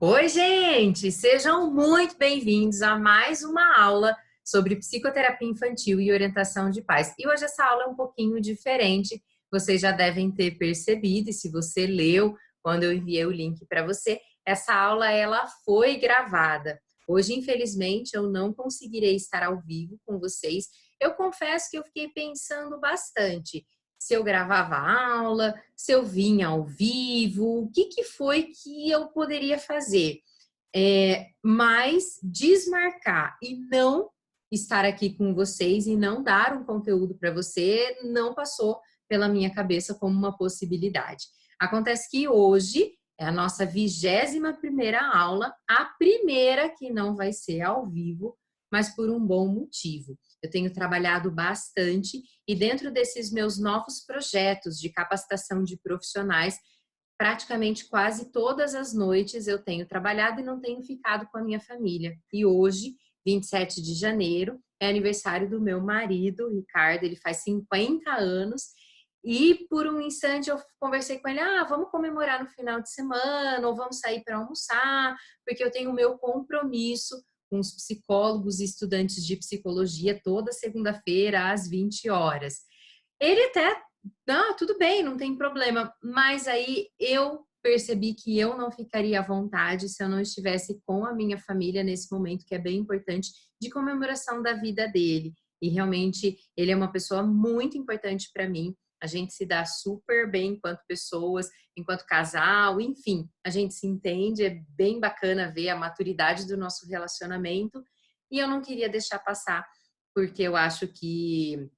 Oi, gente! Sejam muito bem-vindos a mais uma aula sobre psicoterapia infantil e orientação de pais. E hoje essa aula é um pouquinho diferente, vocês já devem ter percebido, e se você leu quando eu enviei o link para você, essa aula ela foi gravada. Hoje, infelizmente, eu não conseguirei estar ao vivo com vocês. Eu confesso que eu fiquei pensando bastante se eu gravava a aula, se eu vinha ao vivo, o que que foi que eu poderia fazer. Mas desmarcar e não estar aqui com vocês e não dar um conteúdo para você não passou pela minha cabeça como uma possibilidade. Acontece que hoje é a nossa 21ª aula, a primeira que não vai ser ao vivo, mas por um bom motivo. Eu tenho trabalhado bastante e dentro desses meus novos projetos de capacitação de profissionais, praticamente quase todas as noites eu tenho trabalhado e não tenho ficado com a minha família. E hoje, 27 de janeiro, é aniversário do meu marido, Ricardo, ele faz 50 anos. E por um instante eu conversei com ele, vamos comemorar no final de semana, ou vamos sair para almoçar, porque eu tenho o meu compromisso com os psicólogos e estudantes de psicologia toda segunda-feira às 20 horas. Ele até, não, tudo bem, não tem problema, mas aí eu percebi que eu não ficaria à vontade se eu não estivesse com a minha família nesse momento que é bem importante de comemoração da vida dele. E realmente ele é uma pessoa muito importante para mim. A gente se dá super bem enquanto pessoas, enquanto casal, enfim, a gente se entende, é bem bacana ver a maturidade do nosso relacionamento e eu não queria deixar passar, porque eu acho que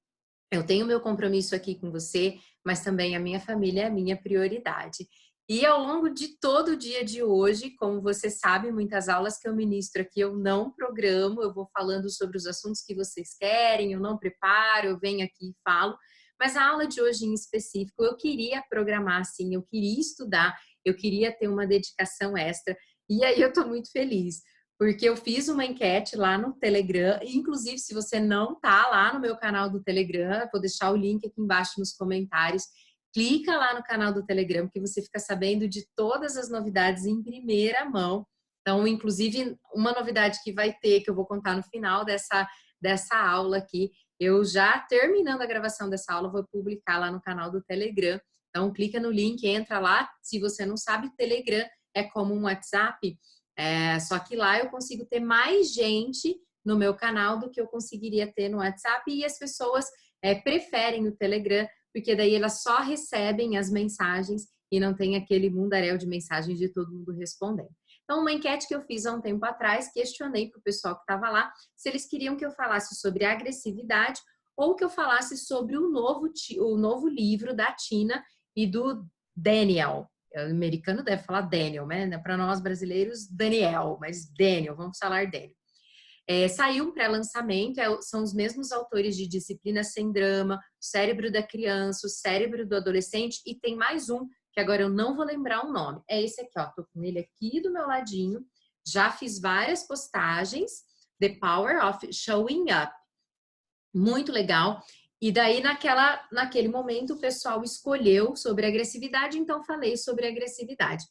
eu tenho meu compromisso aqui com você, mas também a minha família é a minha prioridade. E ao longo de todo o dia de hoje, como você sabe, muitas aulas que eu ministro aqui eu não programo, eu vou falando sobre os assuntos que vocês querem, eu não preparo, eu venho aqui e falo. Mas a aula de hoje em específico, eu queria programar sim, eu queria estudar, eu queria ter uma dedicação extra. E aí eu estou muito feliz, porque eu fiz uma enquete lá no Telegram, e inclusive se você não tá lá no meu canal do Telegram, vou deixar o link aqui embaixo nos comentários, clica lá no canal do Telegram, que você fica sabendo de todas as novidades em primeira mão. Então, inclusive, uma novidade que vai ter, que eu vou contar no final dessa aula aqui, eu já terminando a gravação dessa aula, vou publicar lá no canal do Telegram. Então, clica no link, entra lá. Se você não sabe, o Telegram é como um WhatsApp, só que lá eu consigo ter mais gente no meu canal do que eu conseguiria ter no WhatsApp e as pessoas preferem o Telegram, porque daí elas só recebem as mensagens e não tem aquele mundaréu de mensagens de todo mundo respondendo. Então, uma enquete que eu fiz há um tempo atrás, questionei para o pessoal que estava lá se eles queriam que eu falasse sobre agressividade ou que eu falasse sobre o novo livro da Tina e do Daniel. O americano deve falar Daniel, né? Para nós brasileiros, Daniel, mas Daniel, vamos falar Daniel. Saiu um pré-lançamento, são os mesmos autores de Disciplina Sem Drama, o Cérebro da Criança, o Cérebro do Adolescente, e tem mais um, que agora eu não vou lembrar o nome. É esse aqui, ó, tô com ele aqui do meu ladinho, já fiz várias postagens, The Power of Showing Up, muito legal. E daí, naquele momento, o pessoal escolheu sobre agressividade, então falei sobre agressividade.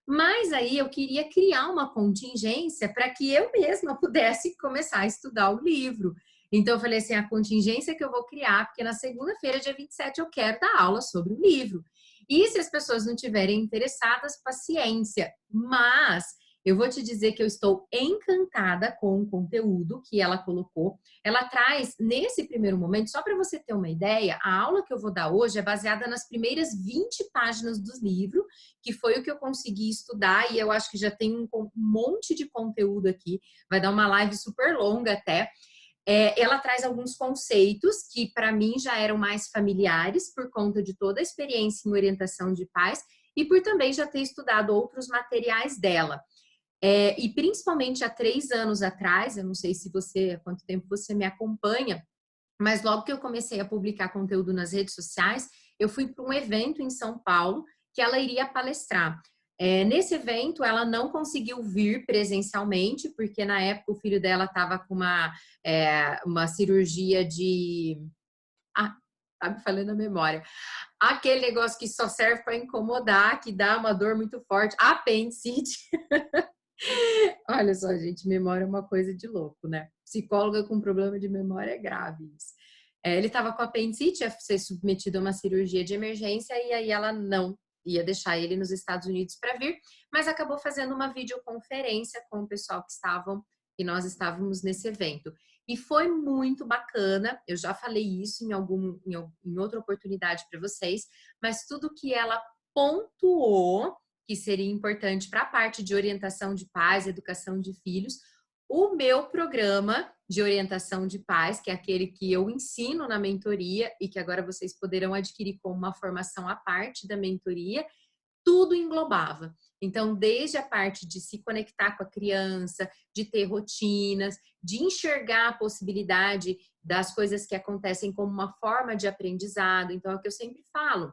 Mas aí eu queria criar uma contingência para que eu mesma pudesse começar a estudar o livro. Então eu falei assim, a contingência que eu vou criar, porque na segunda-feira, dia 27, eu quero dar aula sobre o livro. E se as pessoas não tiverem interessadas, paciência. Mas eu vou te dizer que eu estou encantada com o conteúdo que ela colocou. Ela traz, nesse primeiro momento, só para você ter uma ideia, a aula que eu vou dar hoje é baseada nas primeiras 20 páginas do livro, que foi o que eu consegui estudar, e eu acho que já tem um monte de conteúdo aqui, vai dar uma live super longa até. Ela traz alguns conceitos que para mim já eram mais familiares por conta de toda a experiência em orientação de pais e por também já ter estudado outros materiais dela. E principalmente há 3 anos atrás, eu não sei se você, há quanto tempo você me acompanha, mas logo que eu comecei a publicar conteúdo nas redes sociais, eu fui para um evento em São Paulo que ela iria palestrar. Nesse evento, ela não conseguiu vir presencialmente, porque na época o filho dela estava com uma cirurgia de... Ah, tá me falando a memória. Aquele negócio que só serve para incomodar, que dá uma dor muito forte, apendicite. Olha só, gente, memória é uma coisa de louco, né? Psicóloga com problema de memória é grave isso. Ele estava com apendicite, ia ser submetido a uma cirurgia de emergência e aí ela não ia deixar ele nos Estados Unidos para vir, mas acabou fazendo uma videoconferência com o pessoal que nós estávamos nesse evento. E foi muito bacana, eu já falei isso em outra oportunidade para vocês, mas tudo que ela pontuou que seria importante para a parte de orientação de pais, educação de filhos, o meu programa de orientação de pais, que é aquele que eu ensino na mentoria e que agora vocês poderão adquirir como uma formação à parte da mentoria, tudo englobava. Então, desde a parte de se conectar com a criança, de ter rotinas, de enxergar a possibilidade das coisas que acontecem como uma forma de aprendizado. Então, é o que eu sempre falo.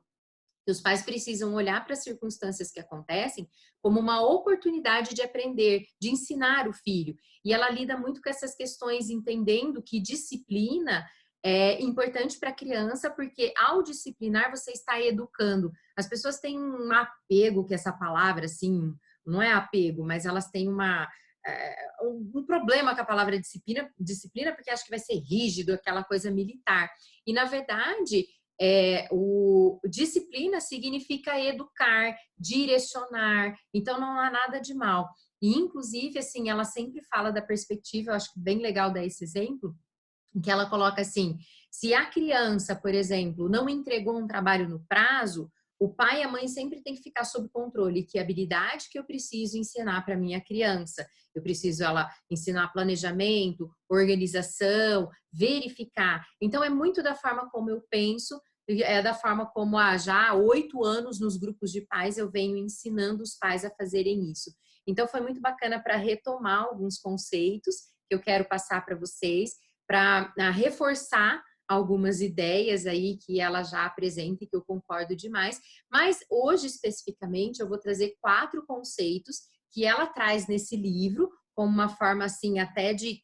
Que os pais precisam olhar para as circunstâncias que acontecem como uma oportunidade de aprender, de ensinar o filho. E ela lida muito com essas questões, entendendo que disciplina é importante para a criança, porque ao disciplinar você está educando. As pessoas têm um apego, que essa palavra, assim, não é apego, mas elas têm um problema com a palavra disciplina, porque acho que vai ser rígido, aquela coisa militar. E, na verdade, o disciplina significa educar, direcionar, então não há nada de mal. E, inclusive, assim, ela sempre fala da perspectiva, eu acho bem legal dar esse exemplo, em que ela coloca assim, se a criança, por exemplo, não entregou um trabalho no prazo, o pai e a mãe sempre tem que ficar sob controle, que habilidade que eu preciso ensinar para minha criança. Eu preciso ela ensinar planejamento, organização, verificar. Então, é muito da forma como eu penso, é da forma como já há 8 anos nos grupos de pais eu venho ensinando os pais a fazerem isso. Então, foi muito bacana para retomar alguns conceitos que eu quero passar para vocês, para reforçar algumas ideias aí que ela já apresenta e que eu concordo demais, mas hoje especificamente eu vou trazer 4 conceitos que ela traz nesse livro, como uma forma assim até de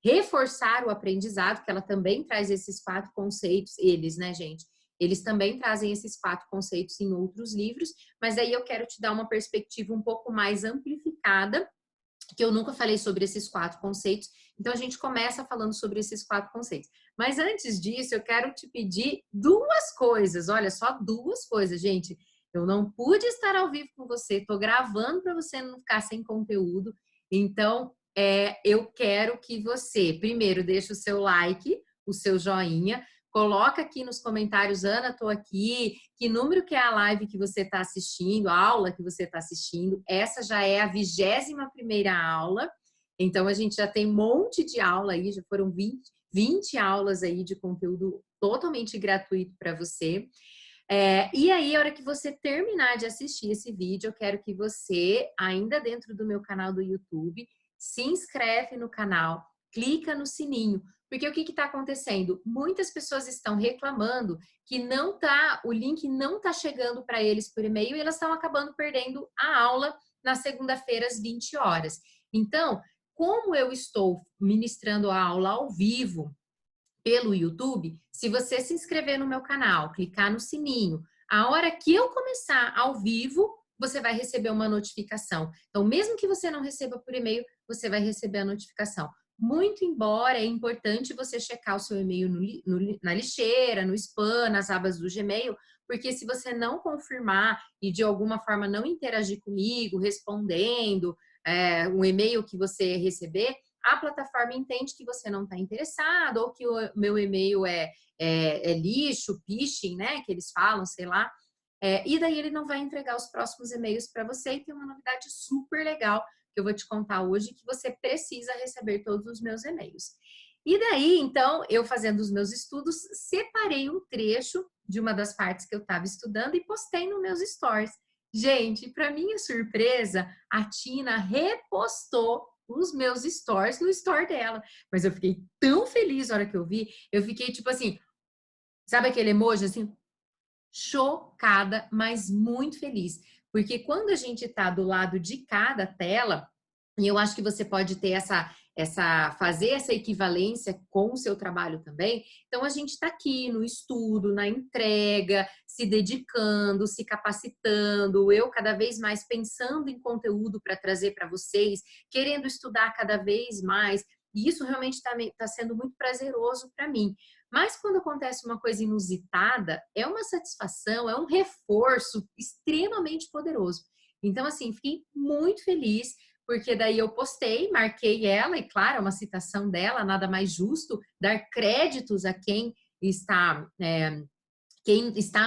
reforçar o aprendizado, que ela também traz esses 4 conceitos, eles, né, gente? Eles também trazem esses 4 conceitos em outros livros, mas aí eu quero te dar uma perspectiva um pouco mais amplificada, que eu nunca falei sobre esses 4 conceitos, então a gente começa falando sobre esses 4 conceitos. Mas antes disso, eu quero te pedir 2 coisas, olha só, 2 coisas, gente. Eu não pude estar ao vivo com você, estou gravando para você não ficar sem conteúdo, então eu quero que você, primeiro, deixe o seu like, o seu joinha, coloca aqui nos comentários, Ana, estou aqui, que número que é a live que você está assistindo, a aula que você está assistindo. Essa já é a 21ª aula, então a gente já tem um monte de aula aí, já foram 20 aulas aí de conteúdo totalmente gratuito para você. E aí, a hora que você terminar de assistir esse vídeo, eu quero que você, ainda dentro do meu canal do YouTube, se inscreve no canal, clica no sininho, porque o que está acontecendo? Muitas pessoas estão reclamando que o link não está chegando para eles por e-mail e elas estão acabando perdendo a aula na segunda-feira às 20 horas. Então, como eu estou ministrando a aula ao vivo pelo YouTube, se você se inscrever no meu canal, clicar no sininho, a hora que eu começar ao vivo, você vai receber uma notificação. Então, mesmo que você não receba por e-mail, você vai receber a notificação. Muito embora é importante você checar o seu e-mail na lixeira, no spam, nas abas do Gmail, porque se você não confirmar e de alguma forma não interagir comigo, respondendo um e-mail que você receber, a plataforma entende que você não está interessado ou que o meu e-mail é lixo, phishing, né? Que eles falam, sei lá. E daí ele não vai entregar os próximos e-mails para você. E tem uma novidade super legal que eu vou te contar hoje, que você precisa receber todos os meus e-mails. E daí, então, eu fazendo os meus estudos, separei um trecho de uma das partes que eu estava estudando e postei nos meus stories. Gente, para minha surpresa, a Tina repostou os meus stories no store dela. Mas eu fiquei tão feliz na hora que eu vi, eu fiquei tipo assim, sabe aquele emoji assim? Chocada, mas muito feliz. Porque quando a gente está do lado de cada tela, e eu acho que você pode ter fazer essa equivalência com o seu trabalho também. Então, a gente está aqui no estudo, na entrega, se dedicando, se capacitando, eu cada vez mais pensando em conteúdo para trazer para vocês, querendo estudar cada vez mais, e isso realmente está sendo muito prazeroso para mim. Mas quando acontece uma coisa inusitada, é uma satisfação, é um reforço extremamente poderoso. Então, assim, fiquei muito feliz, porque daí eu postei, marquei ela, e claro, é uma citação dela, nada mais justo dar créditos a quem está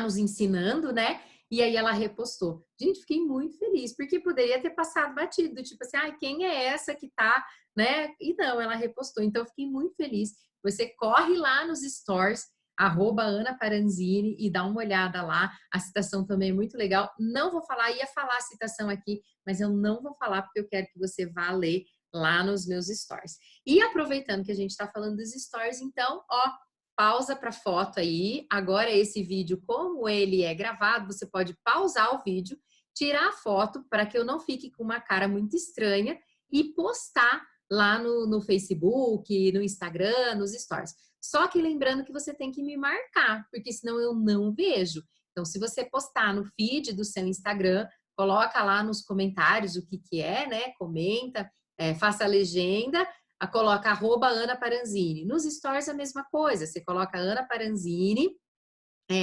nos ensinando, né? E aí ela repostou. Gente, fiquei muito feliz, porque poderia ter passado batido, tipo assim, quem é essa que tá, né? E não, ela repostou. Então, eu fiquei muito feliz. Você corre lá nos stories, @AnaParanzini, e dá uma olhada lá. A citação também é muito legal. Não vou falar, ia falar a citação aqui, mas eu não vou falar porque eu quero que você vá ler lá nos meus stories. E aproveitando que a gente está falando dos stories, então, ó, pausa para foto aí. Agora esse vídeo, como ele é gravado, você pode pausar o vídeo, tirar a foto para que eu não fique com uma cara muito estranha e postar lá no Facebook, no Instagram, nos stories. Só que lembrando que você tem que me marcar, porque senão eu não vejo. Então, se você postar no feed do seu Instagram, coloca lá nos comentários o que é, né? Comenta, faça a legenda, coloca @AnaParanzini. Nos stories a mesma coisa, você coloca Ana Paranzini,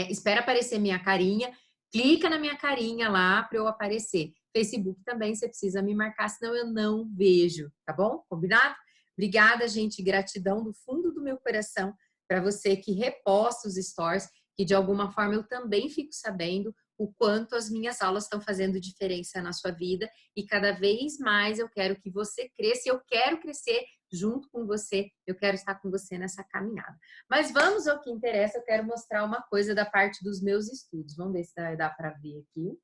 espera aparecer minha carinha, clica na minha carinha lá para eu aparecer. Facebook também você precisa me marcar, senão eu não vejo, tá bom? Combinado? Obrigada, gente, gratidão do fundo do meu coração para você que reposta os stories, que de alguma forma eu também fico sabendo o quanto as minhas aulas estão fazendo diferença na sua vida, e cada vez mais eu quero que você cresça, e eu quero crescer junto com você, eu quero estar com você nessa caminhada. Mas vamos ao que interessa, eu quero mostrar uma coisa da parte dos meus estudos. Vamos ver se dá para ver aqui.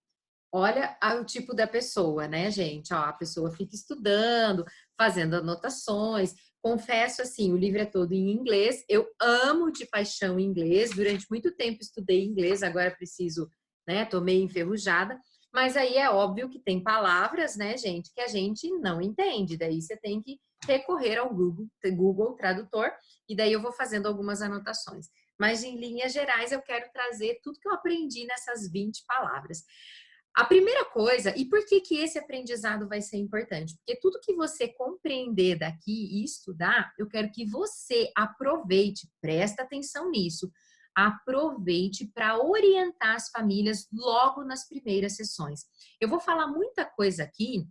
Olha o tipo da pessoa, né, gente? Ó, a pessoa fica estudando, fazendo anotações. Confesso, assim, o livro é todo em inglês. Eu amo de paixão inglês. Durante muito tempo estudei inglês, agora preciso, né, tô meio enferrujada. Mas aí é óbvio que tem palavras, né, gente, que a gente não entende. Daí você tem que recorrer ao Google Tradutor, e daí eu vou fazendo algumas anotações. Mas, em linhas gerais, eu quero trazer tudo que eu aprendi nessas 20 palavras. A primeira coisa, e por que esse aprendizado vai ser importante? Porque tudo que você compreender daqui e estudar, eu quero que você aproveite, presta atenção nisso, aproveite para orientar as famílias logo nas primeiras sessões. Eu vou falar muita coisa aqui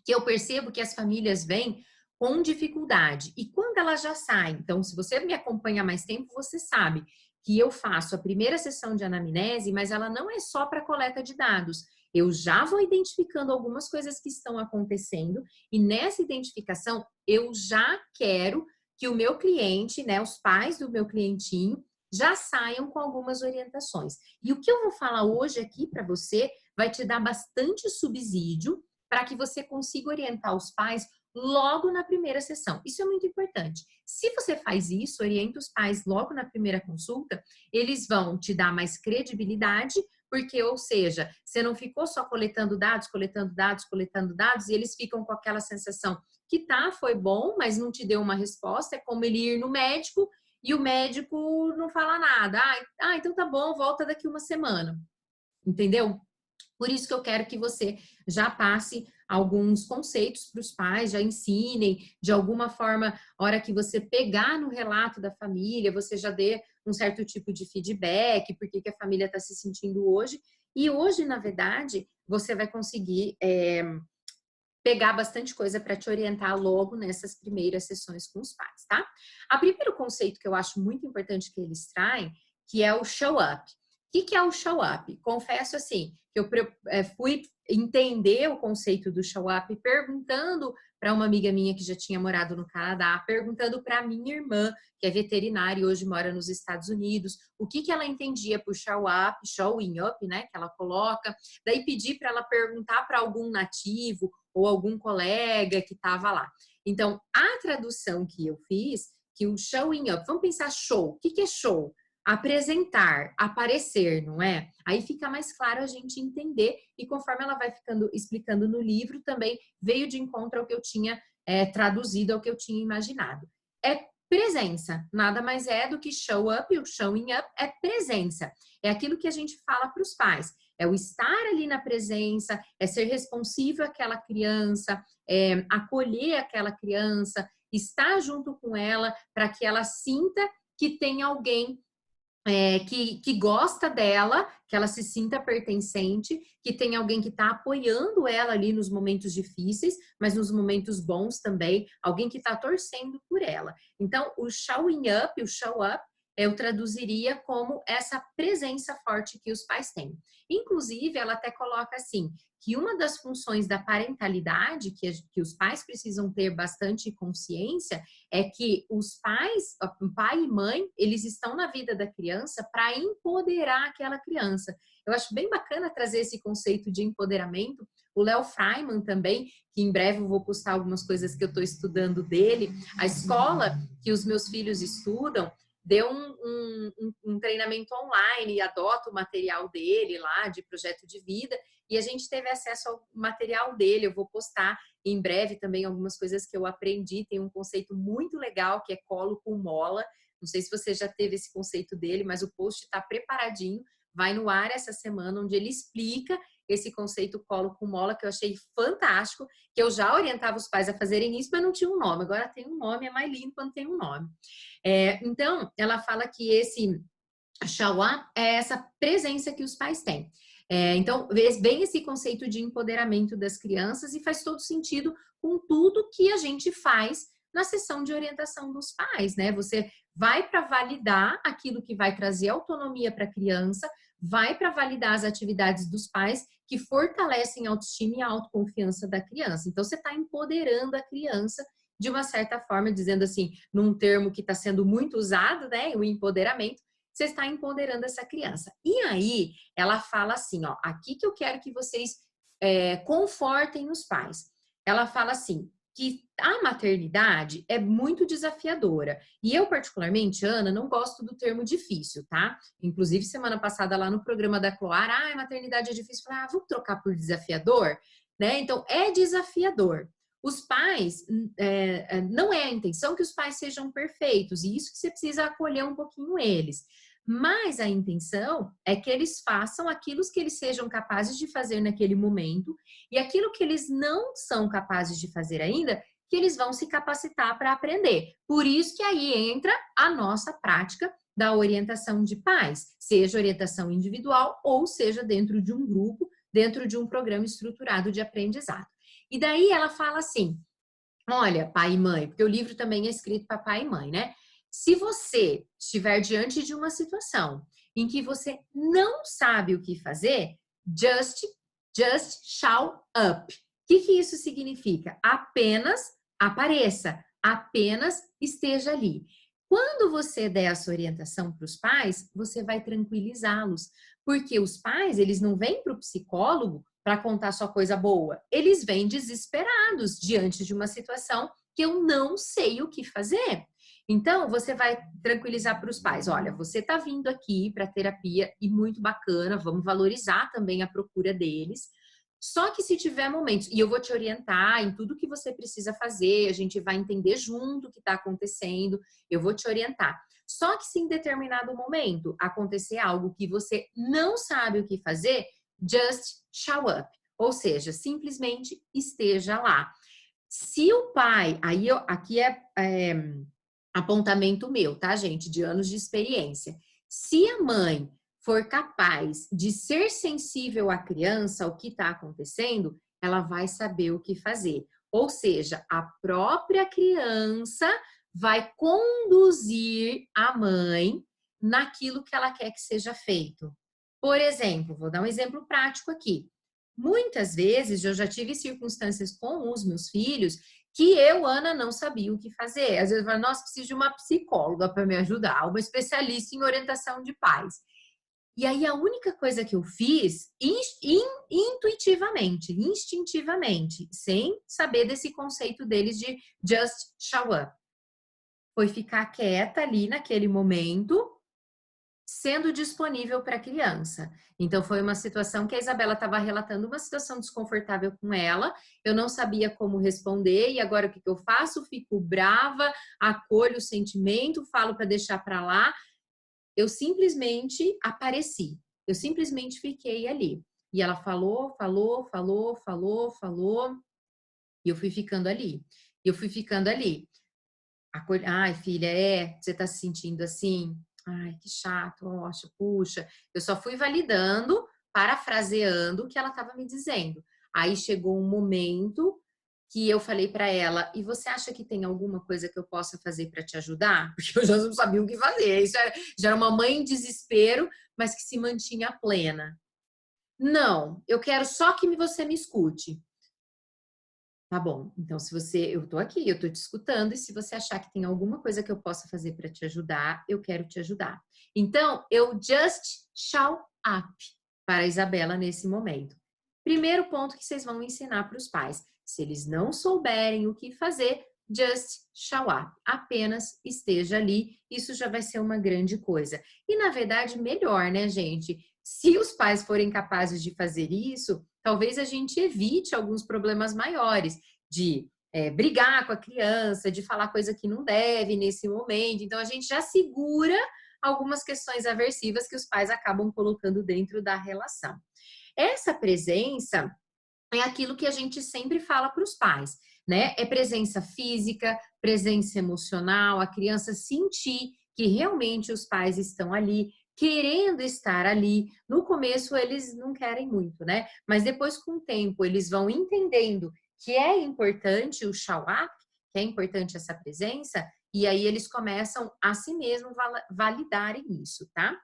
que eu percebo que as famílias vêm com dificuldade. E quando elas já saem, então, se você me acompanha há mais tempo, você sabe que eu faço a primeira sessão de anamnese, mas ela não é só para coleta de dados. Eu já vou identificando algumas coisas que estão acontecendo, e nessa identificação eu já quero que o meu cliente, né, os pais do meu clientinho, já saiam com algumas orientações. E o que eu vou falar hoje aqui para você vai te dar bastante subsídio para que você consiga orientar os pais logo na primeira sessão. Isso é muito importante. Se você faz isso, orienta os pais logo na primeira consulta, eles vão te dar mais credibilidade, porque, ou seja, você não ficou só coletando dados, e eles ficam com aquela sensação que foi bom, mas não te deu uma resposta. É como ele ir no médico e o médico não fala nada. Então tá bom, volta daqui uma semana. Entendeu? Por isso que eu quero que você já passe alguns conceitos para os pais, já ensinem, de alguma forma, a hora que você pegar no relato da família, você já dê um certo tipo de feedback, por que a família está se sentindo hoje. E hoje, na verdade, você vai conseguir pegar bastante coisa para te orientar logo nessas primeiras sessões com os pais, tá? O primeiro conceito que eu acho muito importante que eles traem, que é o show up. O que é o show up? Confesso, assim, que eu fui entender o conceito do show up perguntando para uma amiga minha que já tinha morado no Canadá, perguntando para minha irmã, que é veterinária e hoje mora nos Estados Unidos, o que ela entendia por show up, showing up, né, que ela coloca. Daí pedi para ela perguntar para algum nativo ou algum colega que estava lá. Então, a tradução que eu fiz, que o showing up, vamos pensar show. O que é show? apresentar, aparecer, não é? Aí fica mais claro a gente entender e conforme ela vai ficando explicando no livro, também veio de encontro ao que eu tinha traduzido, ao que eu tinha imaginado. É presença, nada mais é do que show up, e o showing up é presença. É aquilo que a gente fala para os pais, é o estar ali na presença, é ser responsível àquela criança, é acolher aquela criança, estar junto com ela para que ela sinta que tem alguém que gosta dela, que ela se sinta pertencente, que tem alguém que está apoiando ela ali nos momentos difíceis, mas nos momentos bons também, alguém que está torcendo por ela. Então, o showing up, o show up, eu traduziria como essa presença forte que os pais têm. Inclusive, ela até coloca assim, que uma das funções da parentalidade, que os pais precisam ter bastante consciência, é que os pais, pai e mãe, eles estão na vida da criança para empoderar aquela criança. Eu acho bem bacana trazer esse conceito de empoderamento. O Léo Freiman também, que em breve eu vou postar algumas coisas que eu estou estudando dele. A escola que os meus filhos estudam deu um treinamento online, adota o material dele lá, de projeto de vida, e a gente teve acesso ao material dele. Eu vou postar em breve também algumas coisas que eu aprendi. Tem um conceito muito legal que é colo com mola. Não sei se você já teve esse conceito dele, mas o post está preparadinho. Vai no ar essa semana, onde ele explica esse conceito colo com mola, que eu achei fantástico, que eu já orientava os pais a fazerem isso, mas não tinha um nome. Agora tem um nome, é mais lindo quando tem um nome. Então, ela fala que esse show up é essa presença que os pais têm. Então, vem esse conceito de empoderamento das crianças e faz todo sentido com tudo que a gente faz na sessão de orientação dos pais, né? Você vai para validar aquilo que vai trazer autonomia para a criança, vai para validar as atividades dos pais que fortalecem a autoestima e a autoconfiança da criança. Então, você está empoderando a criança de uma certa forma, dizendo assim, num termo que está sendo muito usado, né? O empoderamento, você está empoderando essa criança. E aí, ela fala assim, ó, aqui que eu quero que vocês confortem os pais. Ela fala assim, que a maternidade é muito desafiadora. E eu, particularmente, Ana, não gosto do termo difícil, tá? Inclusive, semana passada, lá no programa da Cloara, maternidade é difícil. Eu falei, vamos trocar por desafiador? Né? Então, é desafiador. Os pais, não é a intenção que os pais sejam perfeitos, e isso que você precisa acolher um pouquinho eles. Mas a intenção é que eles façam aquilo que eles sejam capazes de fazer naquele momento, e aquilo que eles não são capazes de fazer ainda, que eles vão se capacitar para aprender. Por isso que aí entra a nossa prática da orientação de pais, seja orientação individual ou seja dentro de um grupo, dentro de um programa estruturado de aprendizado. E daí ela fala assim, olha, pai e mãe, porque o livro também é escrito para pai e mãe, né? Se você estiver diante de uma situação em que você não sabe o que fazer, just shout up. O que isso significa? Apenas apareça, apenas esteja ali. Quando você der essa orientação para os pais, você vai tranquilizá-los, porque os pais, eles não vêm para o psicólogo para contar só coisa boa, eles vêm desesperados diante de uma situação que eu não sei o que fazer. Então, você vai tranquilizar para os pais, olha, você está vindo aqui para terapia e muito bacana, vamos valorizar também a procura deles. Só que se tiver momentos, e eu vou te orientar em tudo que você precisa fazer, a gente vai entender junto o que está acontecendo, eu vou te orientar. Só que se em determinado momento acontecer algo que você não sabe o que fazer, just show up, ou seja, simplesmente esteja lá. Se o pai, aqui é apontamento meu, tá, gente, de anos de experiência. Se a mãe for capaz de ser sensível à criança, ao que está acontecendo, ela vai saber o que fazer. Ou seja, a própria criança vai conduzir a mãe naquilo que ela quer que seja feito. Por exemplo, vou dar um exemplo prático aqui. Muitas vezes eu já tive circunstâncias com os meus filhos que eu, Ana, não sabia o que fazer. Às vezes eu falo, nossa, preciso de uma psicóloga para me ajudar, uma especialista em orientação de pais. E aí a única coisa que eu fiz, intuitivamente, instintivamente, sem saber desse conceito deles de just show up, foi ficar quieta ali naquele momento sendo disponível para a criança. Então, foi uma situação que a Isabela estava relatando uma situação desconfortável com ela, eu não sabia como responder, e agora o que eu faço? Fico brava, acolho o sentimento, falo para deixar para lá. Eu simplesmente apareci, eu simplesmente fiquei ali. E ela falou, falou, falou, falou, falou, e eu fui ficando ali. E eu fui ficando ali. Ai, filha, você tá se sentindo assim? Ai, que chato, poxa, puxa. Eu só fui validando, parafraseando o que ela estava me dizendo. Aí chegou um momento que eu falei para ela: e você acha que tem alguma coisa que eu possa fazer para te ajudar? Porque eu já não sabia o que fazer. Isso já era uma mãe em desespero, mas que se mantinha plena. Não, eu quero só que você me escute. Tá bom, então eu tô aqui, eu tô te escutando, e se você achar que tem alguma coisa que eu possa fazer para te ajudar, eu quero te ajudar. Então, eu just show up para a Isabela nesse momento. Primeiro ponto que vocês vão ensinar para os pais. Se eles não souberem o que fazer, just show up. Apenas esteja ali, isso já vai ser uma grande coisa. E na verdade, melhor, né, gente? Se os pais forem capazes de fazer isso, talvez a gente evite alguns problemas maiores, de brigar com a criança, de falar coisa que não deve nesse momento. Então, a gente já segura algumas questões aversivas que os pais acabam colocando dentro da relação. Essa presença é aquilo que a gente sempre fala para os pais, né? É presença física, presença emocional, a criança sentir que realmente os pais estão ali, querendo estar ali. No começo eles não querem muito, né? Mas depois, com o tempo, eles vão entendendo que é importante o show up, que é importante essa presença, e aí eles começam a si mesmos validarem isso, tá?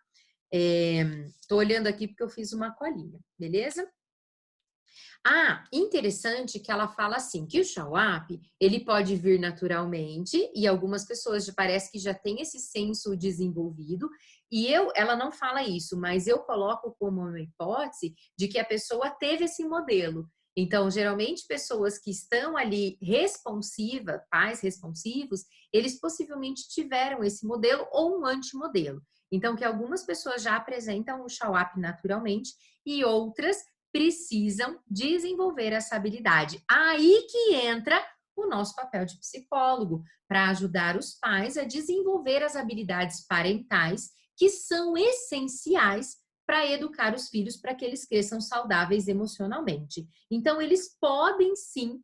Tô olhando aqui porque eu fiz uma colinha, beleza? Interessante que ela fala assim, que o show up, ele pode vir naturalmente, e algumas pessoas parece que já têm esse senso desenvolvido, e ela não fala isso, mas eu coloco como uma hipótese de que a pessoa teve esse modelo. Então, geralmente, pessoas que estão ali responsivas, pais responsivos, eles possivelmente tiveram esse modelo ou um antimodelo. Então, que algumas pessoas já apresentam o show up naturalmente e outras precisam desenvolver essa habilidade. Aí que entra o nosso papel de psicólogo, para ajudar os pais a desenvolver as habilidades parentais que são essenciais para educar os filhos para que eles cresçam saudáveis emocionalmente. Então, eles podem sim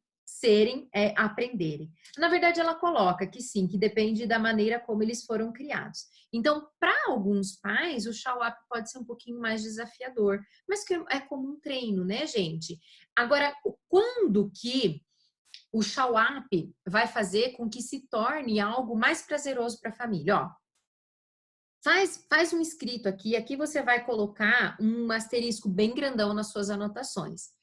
aprenderem. Na verdade, ela coloca que sim, que depende da maneira como eles foram criados. Então, para alguns pais, o show up pode ser um pouquinho mais desafiador, mas que é como um treino, né, gente? Agora, quando que o show up vai fazer com que se torne algo mais prazeroso para a família? Ó, faz um escrito aqui você vai colocar um asterisco bem grandão nas suas anotações.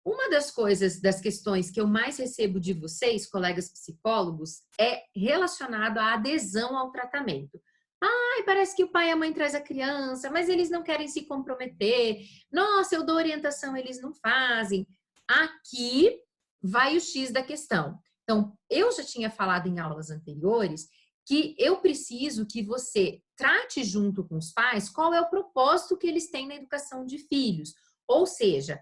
Uma das coisas, das questões que eu mais recebo de vocês, colegas psicólogos, é relacionado à adesão ao tratamento. Ai, parece que o pai e a mãe traz a criança, mas eles não querem se comprometer. Nossa, eu dou orientação, eles não fazem. Aqui vai o X da questão. Então, eu já tinha falado em aulas anteriores que eu preciso que você trate junto com os pais qual é o propósito que eles têm na educação de filhos. Ou seja,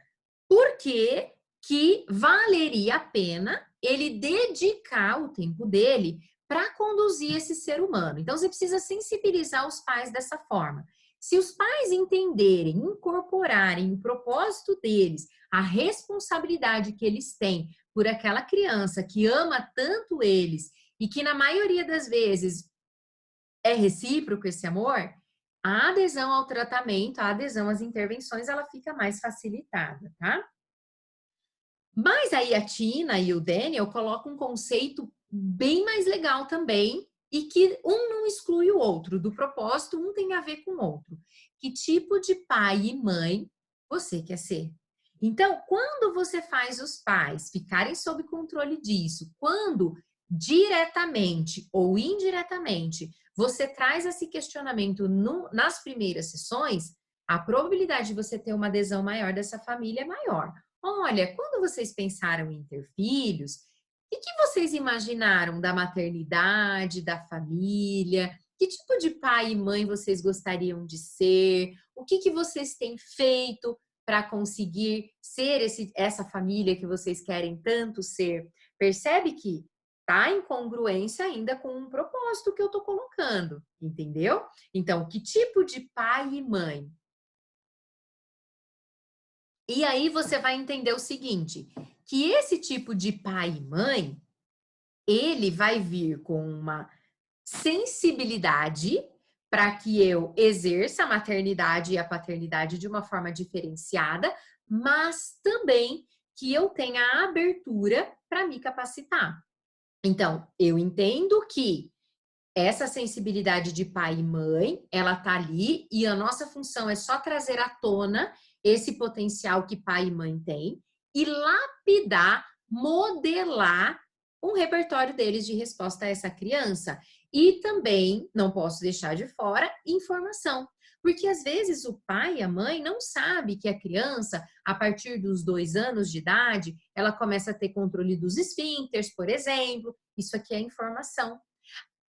por que valeria a pena ele dedicar o tempo dele para conduzir esse ser humano. Então, você precisa sensibilizar os pais dessa forma. Se os pais entenderem, incorporarem o propósito deles, a responsabilidade que eles têm por aquela criança que ama tanto eles e que na maioria das vezes é recíproco esse amor, a adesão ao tratamento, a adesão às intervenções, ela fica mais facilitada, tá? Mas aí a Tina e o Daniel colocam um conceito bem mais legal também e que um não exclui o outro. Do propósito, um tem a ver com o outro. Que tipo de pai e mãe você quer ser? Então, quando você faz os pais ficarem sob controle disso, quando diretamente ou indiretamente você traz esse questionamento nas primeiras sessões, a probabilidade de você ter uma adesão maior dessa família é maior. Olha, quando vocês pensaram em ter filhos, o que vocês imaginaram da maternidade, da família? Que tipo de pai e mãe vocês gostariam de ser? O que vocês têm feito para conseguir ser essa família que vocês querem tanto ser? Percebe que tá em congruência ainda com um propósito que eu tô colocando, entendeu? Então, que tipo de pai e mãe? E aí você vai entender o seguinte, que esse tipo de pai e mãe, ele vai vir com uma sensibilidade para que eu exerça a maternidade e a paternidade de uma forma diferenciada, mas também que eu tenha a abertura para me capacitar. Então, eu entendo que essa sensibilidade de pai e mãe, ela tá ali e a nossa função é só trazer à tona esse potencial que pai e mãe têm e lapidar, modelar um repertório deles de resposta a essa criança. E também, não posso deixar de fora, informação. Porque às vezes o pai e a mãe não sabe que a criança, a partir dos 2 anos de idade, ela começa a ter controle dos esfíncteres, por exemplo. Isso aqui é informação.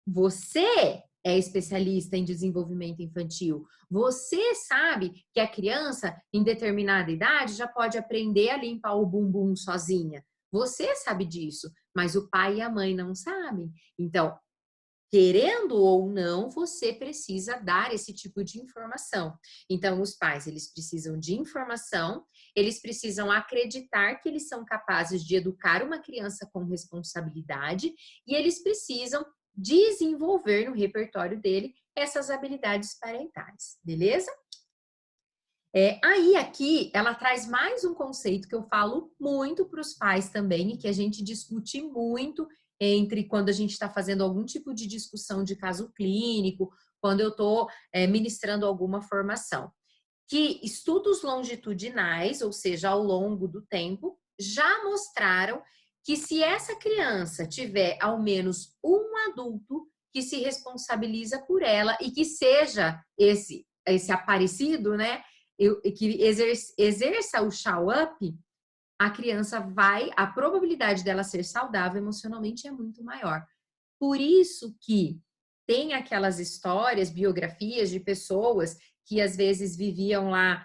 Você é especialista em desenvolvimento infantil. Você sabe que a criança, em determinada idade, já pode aprender a limpar o bumbum sozinha. Você sabe disso, mas o pai e a mãe não sabem. Então, querendo ou não, você precisa dar esse tipo de informação. Então, os pais, eles precisam de informação, eles precisam acreditar que eles são capazes de educar uma criança com responsabilidade e eles precisam desenvolver no repertório dele essas habilidades parentais, beleza? Aí aqui ela traz mais um conceito que eu falo muito para os pais também e que a gente discute muito entre quando a gente está fazendo algum tipo de discussão de caso clínico, quando eu estou ministrando alguma formação. Que estudos longitudinais, ou seja, ao longo do tempo, já mostraram que se essa criança tiver ao menos um adulto que se responsabiliza por ela e que seja esse aparecido, né, que exerça o show up, a criança a probabilidade dela ser saudável emocionalmente é muito maior. Por isso que tem aquelas histórias, biografias de pessoas que às vezes viviam lá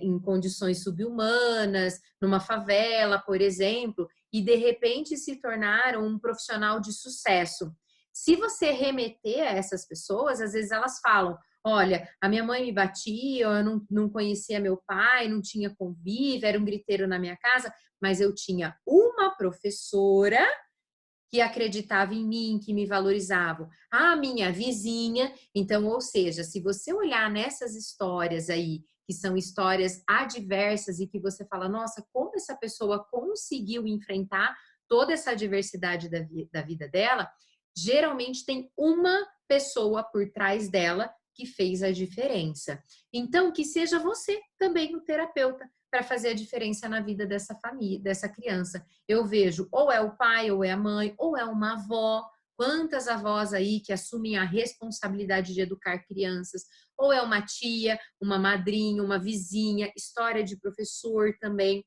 em condições subhumanas, numa favela, por exemplo, e de repente se tornaram um profissional de sucesso. Se você remeter a essas pessoas, às vezes elas falam: olha, a minha mãe me batia, eu não conhecia meu pai, não tinha convívio, era um griteiro na minha casa, mas eu tinha uma professora que acreditava em mim, que me valorizavam. A minha vizinha, então, ou seja, se você olhar nessas histórias aí, que são histórias adversas e que você fala, nossa, como essa pessoa conseguiu enfrentar toda essa adversidade da vida dela, geralmente tem uma pessoa por trás dela que fez a diferença. Então, que seja você também o terapeuta para fazer a diferença na vida dessa família, dessa criança. Eu vejo ou é o pai, ou é a mãe, ou é uma avó. Quantas avós aí que assumem a responsabilidade de educar crianças, ou é uma tia, uma madrinha, uma vizinha, história de professor também.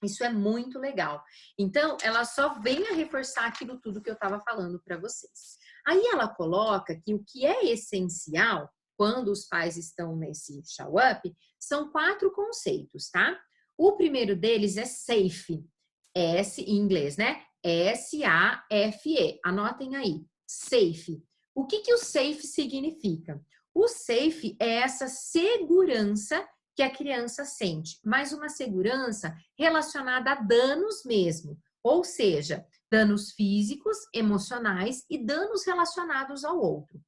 Isso é muito legal. Então, ela só vem a reforçar aquilo tudo que eu estava falando para vocês. Aí ela coloca que o que é essencial quando os pais estão nesse show up são 4 conceitos, tá? O primeiro deles é safe, S em inglês, né? S-A-F-E. Anotem aí, safe. O que o safe significa? O safe é essa segurança que a criança sente, mas uma segurança relacionada a danos mesmo, ou seja, danos físicos, emocionais e danos relacionados ao outro.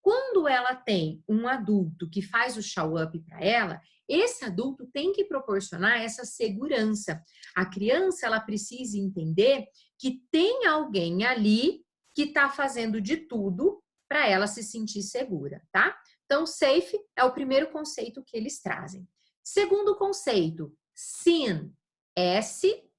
Quando ela tem um adulto que faz o show up para ela, esse adulto tem que proporcionar essa segurança. A criança, ela precisa entender que tem alguém ali que está fazendo de tudo para ela se sentir segura, tá? Então, safe é o primeiro conceito que eles trazem. Segundo conceito, seen, S-E-E-N.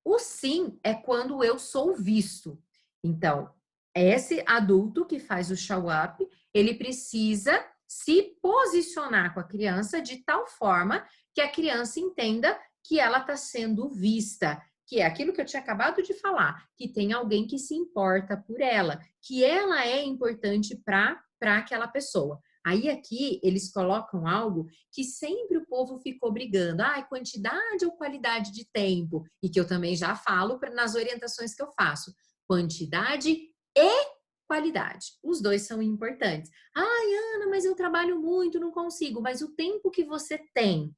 O seen é quando eu sou visto. Então, esse adulto que faz o show up, ele precisa se posicionar com a criança de tal forma que a criança entenda que ela está sendo vista, que é aquilo que eu tinha acabado de falar, que tem alguém que se importa por ela, que ela é importante para aquela pessoa. Aí aqui eles colocam algo que sempre o povo ficou brigando, quantidade ou qualidade de tempo, e que eu também já falo nas orientações que eu faço, quantidade e qualidade. Os dois são importantes. Ana, mas eu trabalho muito, não consigo, mas o tempo que você tem,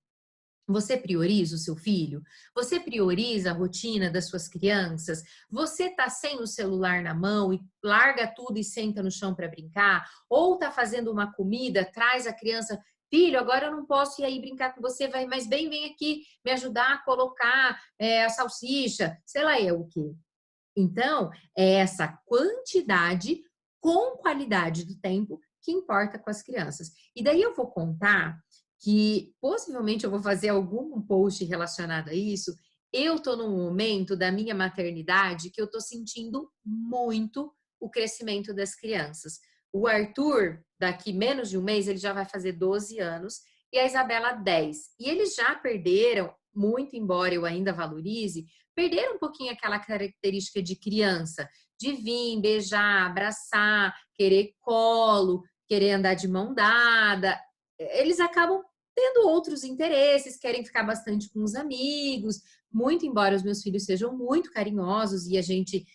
você prioriza o seu filho? Você prioriza a rotina das suas crianças? Você tá sem o celular na mão e larga tudo e senta no chão para brincar? Ou tá fazendo uma comida, traz a criança, filho, agora eu não posso ir aí brincar com você, mas vem aqui me ajudar a colocar a salsicha, sei lá eu o quê. Então, é essa quantidade com qualidade do tempo que importa com as crianças. E daí eu vou contar que possivelmente eu vou fazer algum post relacionado a isso. Eu estou num momento da minha maternidade que eu estou sentindo muito o crescimento das crianças. O Arthur, daqui menos de um mês, ele já vai fazer 12 anos e a Isabela 10. E eles já perderam, muito embora eu ainda valorize, perderam um pouquinho aquela característica de criança, de vir, beijar, abraçar, querer colo, querer andar de mão dada. Eles acabam tendo outros interesses, querem ficar bastante com os amigos, muito embora os meus filhos sejam muito carinhosos e a gente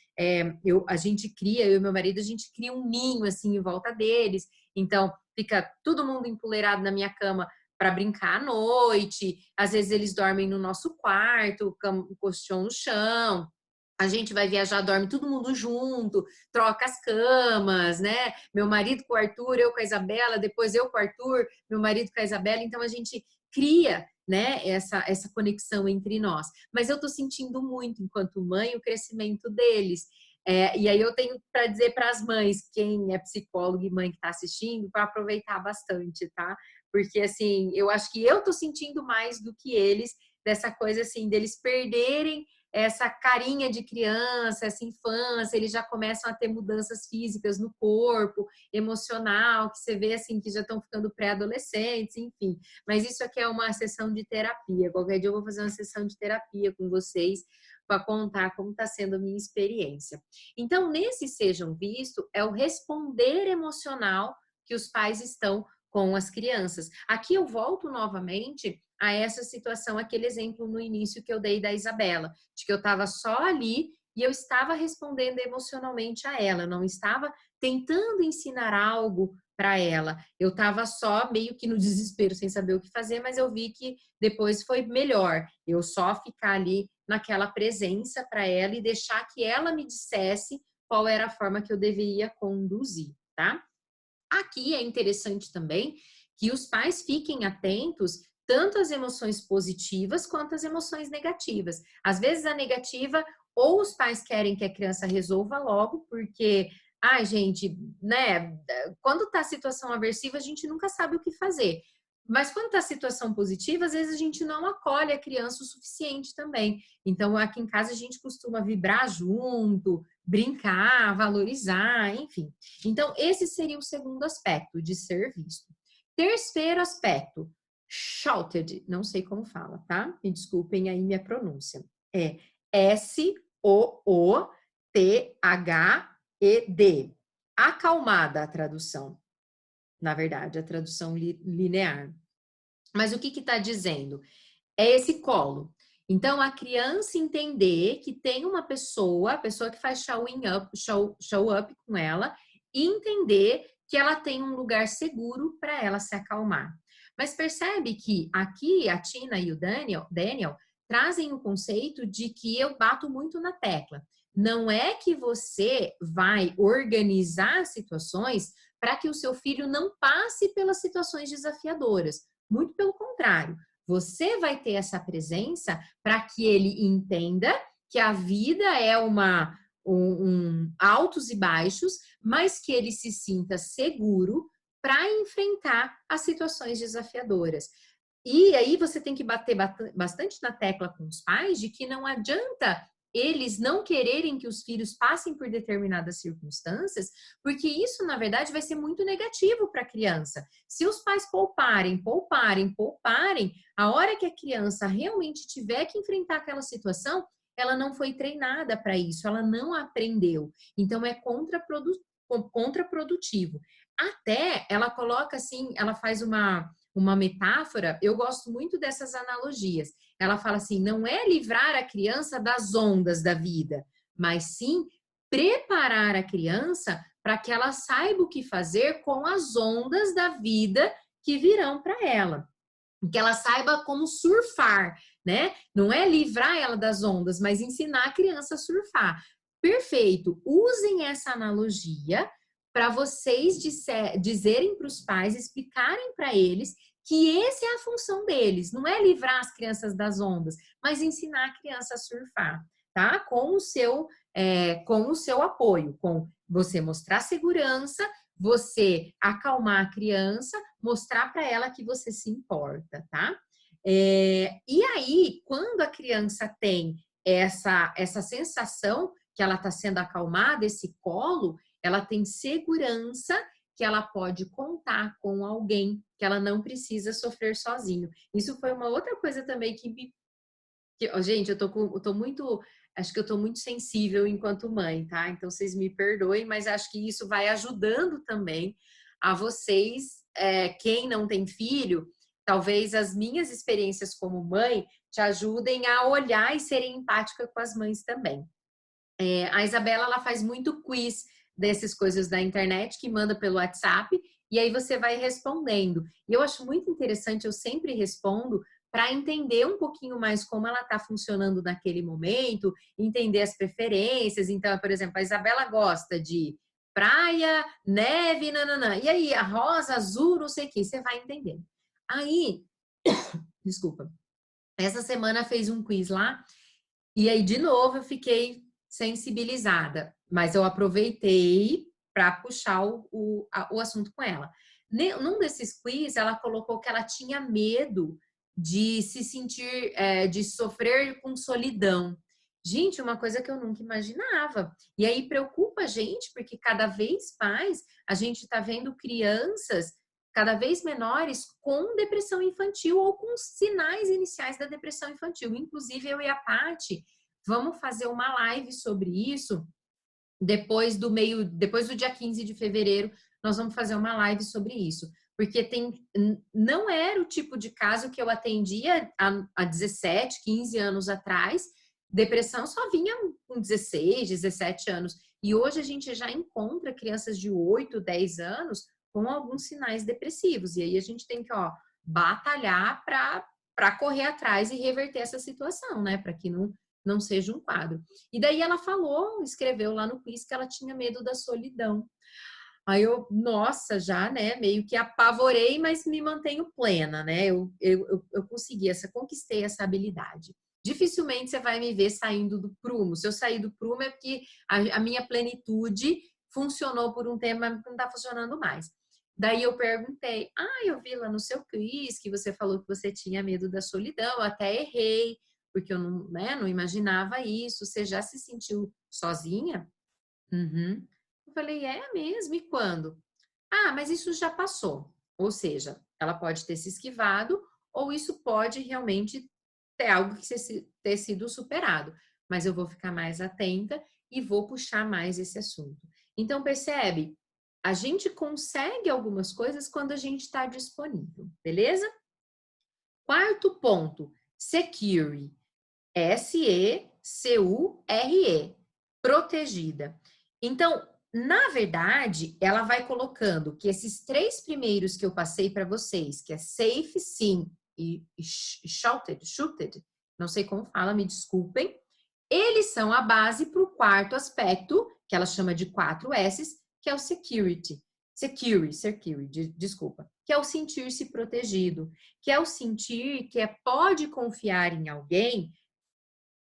cria, eu e meu marido, a gente cria um ninho assim em volta deles, então fica todo mundo empoleirado na minha cama para brincar à noite, às vezes eles dormem no nosso quarto, colchão no chão, a gente vai viajar, dorme todo mundo junto, troca as camas, né? Meu marido com o Arthur, eu com a Isabela, depois eu com o Arthur, meu marido com a Isabela, então a gente cria, né, essa conexão entre nós. Mas eu tô sentindo muito, enquanto mãe, o crescimento deles. E aí eu tenho para dizer para as mães, quem é psicólogo e mãe que está assistindo, para aproveitar bastante, tá? Porque assim, eu acho que eu tô sentindo mais do que eles, dessa coisa assim, deles perderem essa carinha de criança, essa infância, eles já começam a ter mudanças físicas no corpo, emocional, que você vê assim, que já estão ficando pré-adolescentes, enfim. Mas isso aqui é uma sessão de terapia. Qualquer dia eu vou fazer uma sessão de terapia com vocês para contar como está sendo a minha experiência. Então, nesse Sejam Visto, é o responder emocional que os pais estão com as crianças. Aqui eu volto novamente a essa situação, aquele exemplo no início que eu dei da Isabela, de que eu estava só ali e eu estava respondendo emocionalmente a ela, não estava tentando ensinar algo para ela. Eu estava só meio que no desespero, sem saber o que fazer, mas eu vi que depois foi melhor eu só ficar ali naquela presença para ela e deixar que ela me dissesse qual era a forma que eu deveria conduzir, tá? Aqui é interessante também que os pais fiquem atentos tanto às emoções positivas quanto às emoções negativas. Às vezes a negativa, ou os pais querem que a criança resolva logo, porque, gente, né, quando tá situação aversiva, a gente nunca sabe o que fazer. Mas quando tá situação positiva, às vezes a gente não acolhe a criança o suficiente também. Então, aqui em casa a gente costuma vibrar junto, brincar, valorizar, enfim. Então, esse seria o segundo aspecto de ser visto. Terceiro aspecto, shouted, não sei como fala, tá? Me desculpem aí minha pronúncia. É S-O-O-T-H-E-D. Acalmada a tradução. Na verdade, a tradução linear. Mas o que está dizendo? É esse colo. Então, a criança entender que tem uma pessoa, a pessoa que faz show up com ela, e entender que ela tem um lugar seguro para ela se acalmar. Mas percebe que aqui a Tina e o Daniel trazem o conceito de que eu bato muito na tecla. Não é que você vai organizar situações para que o seu filho não passe pelas situações desafiadoras. Muito pelo contrário. Você vai ter essa presença para que ele entenda que a vida é altos e baixos, mas que ele se sinta seguro para enfrentar as situações desafiadoras. E aí você tem que bater bastante na tecla com os pais de que não adianta eles não quererem que os filhos passem por determinadas circunstâncias, porque isso, na verdade, vai ser muito negativo para a criança. Se os pais pouparem, a hora que a criança realmente tiver que enfrentar aquela situação, ela não foi treinada para isso, ela não aprendeu. Então, é contraprodutivo. Até ela coloca assim, ela faz uma metáfora, eu gosto muito dessas analogias. Ela fala assim: não é livrar a criança das ondas da vida, mas sim preparar a criança para que ela saiba o que fazer com as ondas da vida que virão para ela. Que ela saiba como surfar, né? Não é livrar ela das ondas, mas ensinar a criança a surfar. Perfeito. Usem essa analogia para vocês dizerem para os pais, explicarem para eles que essa é a função deles. Não é livrar as crianças das ondas, mas ensinar a criança a surfar, tá? Com o seu apoio, com você mostrar segurança, você acalmar a criança, mostrar para ela que você se importa, tá? E aí, quando a criança tem essa sensação que ela está sendo acalmada, esse colo, ela tem segurança que ela pode contar com alguém, que ela não precisa sofrer sozinho. Isso foi uma outra coisa também gente, eu tô muito, acho que eu tô muito sensível enquanto mãe, tá? Então vocês me perdoem, mas acho que isso vai ajudando também a vocês, quem não tem filho, talvez as minhas experiências como mãe te ajudem a olhar e serem empática com as mães também. A Isabela, ela faz muito quiz dessas coisas da internet, que manda pelo WhatsApp, e aí você vai respondendo. E eu acho muito interessante, eu sempre respondo para entender um pouquinho mais como ela está funcionando naquele momento, entender as preferências. Então, por exemplo, a Isabela gosta de praia, neve, nananã. E aí, a rosa, azul, não sei o que, você vai entendendo. Aí, desculpa, essa semana fez um quiz lá, e aí, de novo, eu fiquei sensibilizada, mas eu aproveitei para puxar o assunto com ela. Num desses quiz, ela colocou que ela tinha medo de se sentir, de sofrer com solidão. Gente, uma coisa que eu nunca imaginava. E aí preocupa a gente, porque cada vez mais a gente está vendo crianças cada vez menores com depressão infantil ou com sinais iniciais da depressão infantil. Inclusive, eu e a Paty vamos fazer uma live sobre isso depois do dia 15 de fevereiro, nós vamos fazer uma live sobre isso. Porque não era o tipo de caso que eu atendia há 17, 15 anos atrás. Depressão só vinha com 16, 17 anos. E hoje a gente já encontra crianças de 8, 10 anos com alguns sinais depressivos. E aí a gente tem que, batalhar para correr atrás e reverter essa situação, né? Para que não seja um quadro. E daí ela escreveu lá no quiz que ela tinha medo da solidão. Aí eu, nossa, já, né, meio que apavorei, mas me mantenho plena, né? Eu conquistei essa habilidade. Dificilmente você vai me ver saindo do prumo. Se eu sair do prumo é porque a minha plenitude funcionou por um tempo, mas não está funcionando mais. Daí eu perguntei, eu vi lá no seu quiz que você falou que você tinha medo da solidão, eu até errei, porque eu não imaginava isso. Você já se sentiu sozinha? Uhum. Eu falei, é mesmo? E quando? Mas isso já passou. Ou seja, ela pode ter se esquivado, ou isso pode realmente ter algo que ter sido superado. Mas eu vou ficar mais atenta e vou puxar mais esse assunto. Então, percebe? A gente consegue algumas coisas quando a gente está disponível, beleza? Quarto ponto, secure. S-E-C-U-R-E, protegida. Então, na verdade, ela vai colocando que esses 3 primeiros que eu passei para vocês, que é safe, sim, e shooted, não sei como fala, me desculpem, eles são a base para o quarto aspecto, que ela chama de 4 S's, que é o security, desculpa, que é o sentir-se protegido, que é o sentir que pode confiar em alguém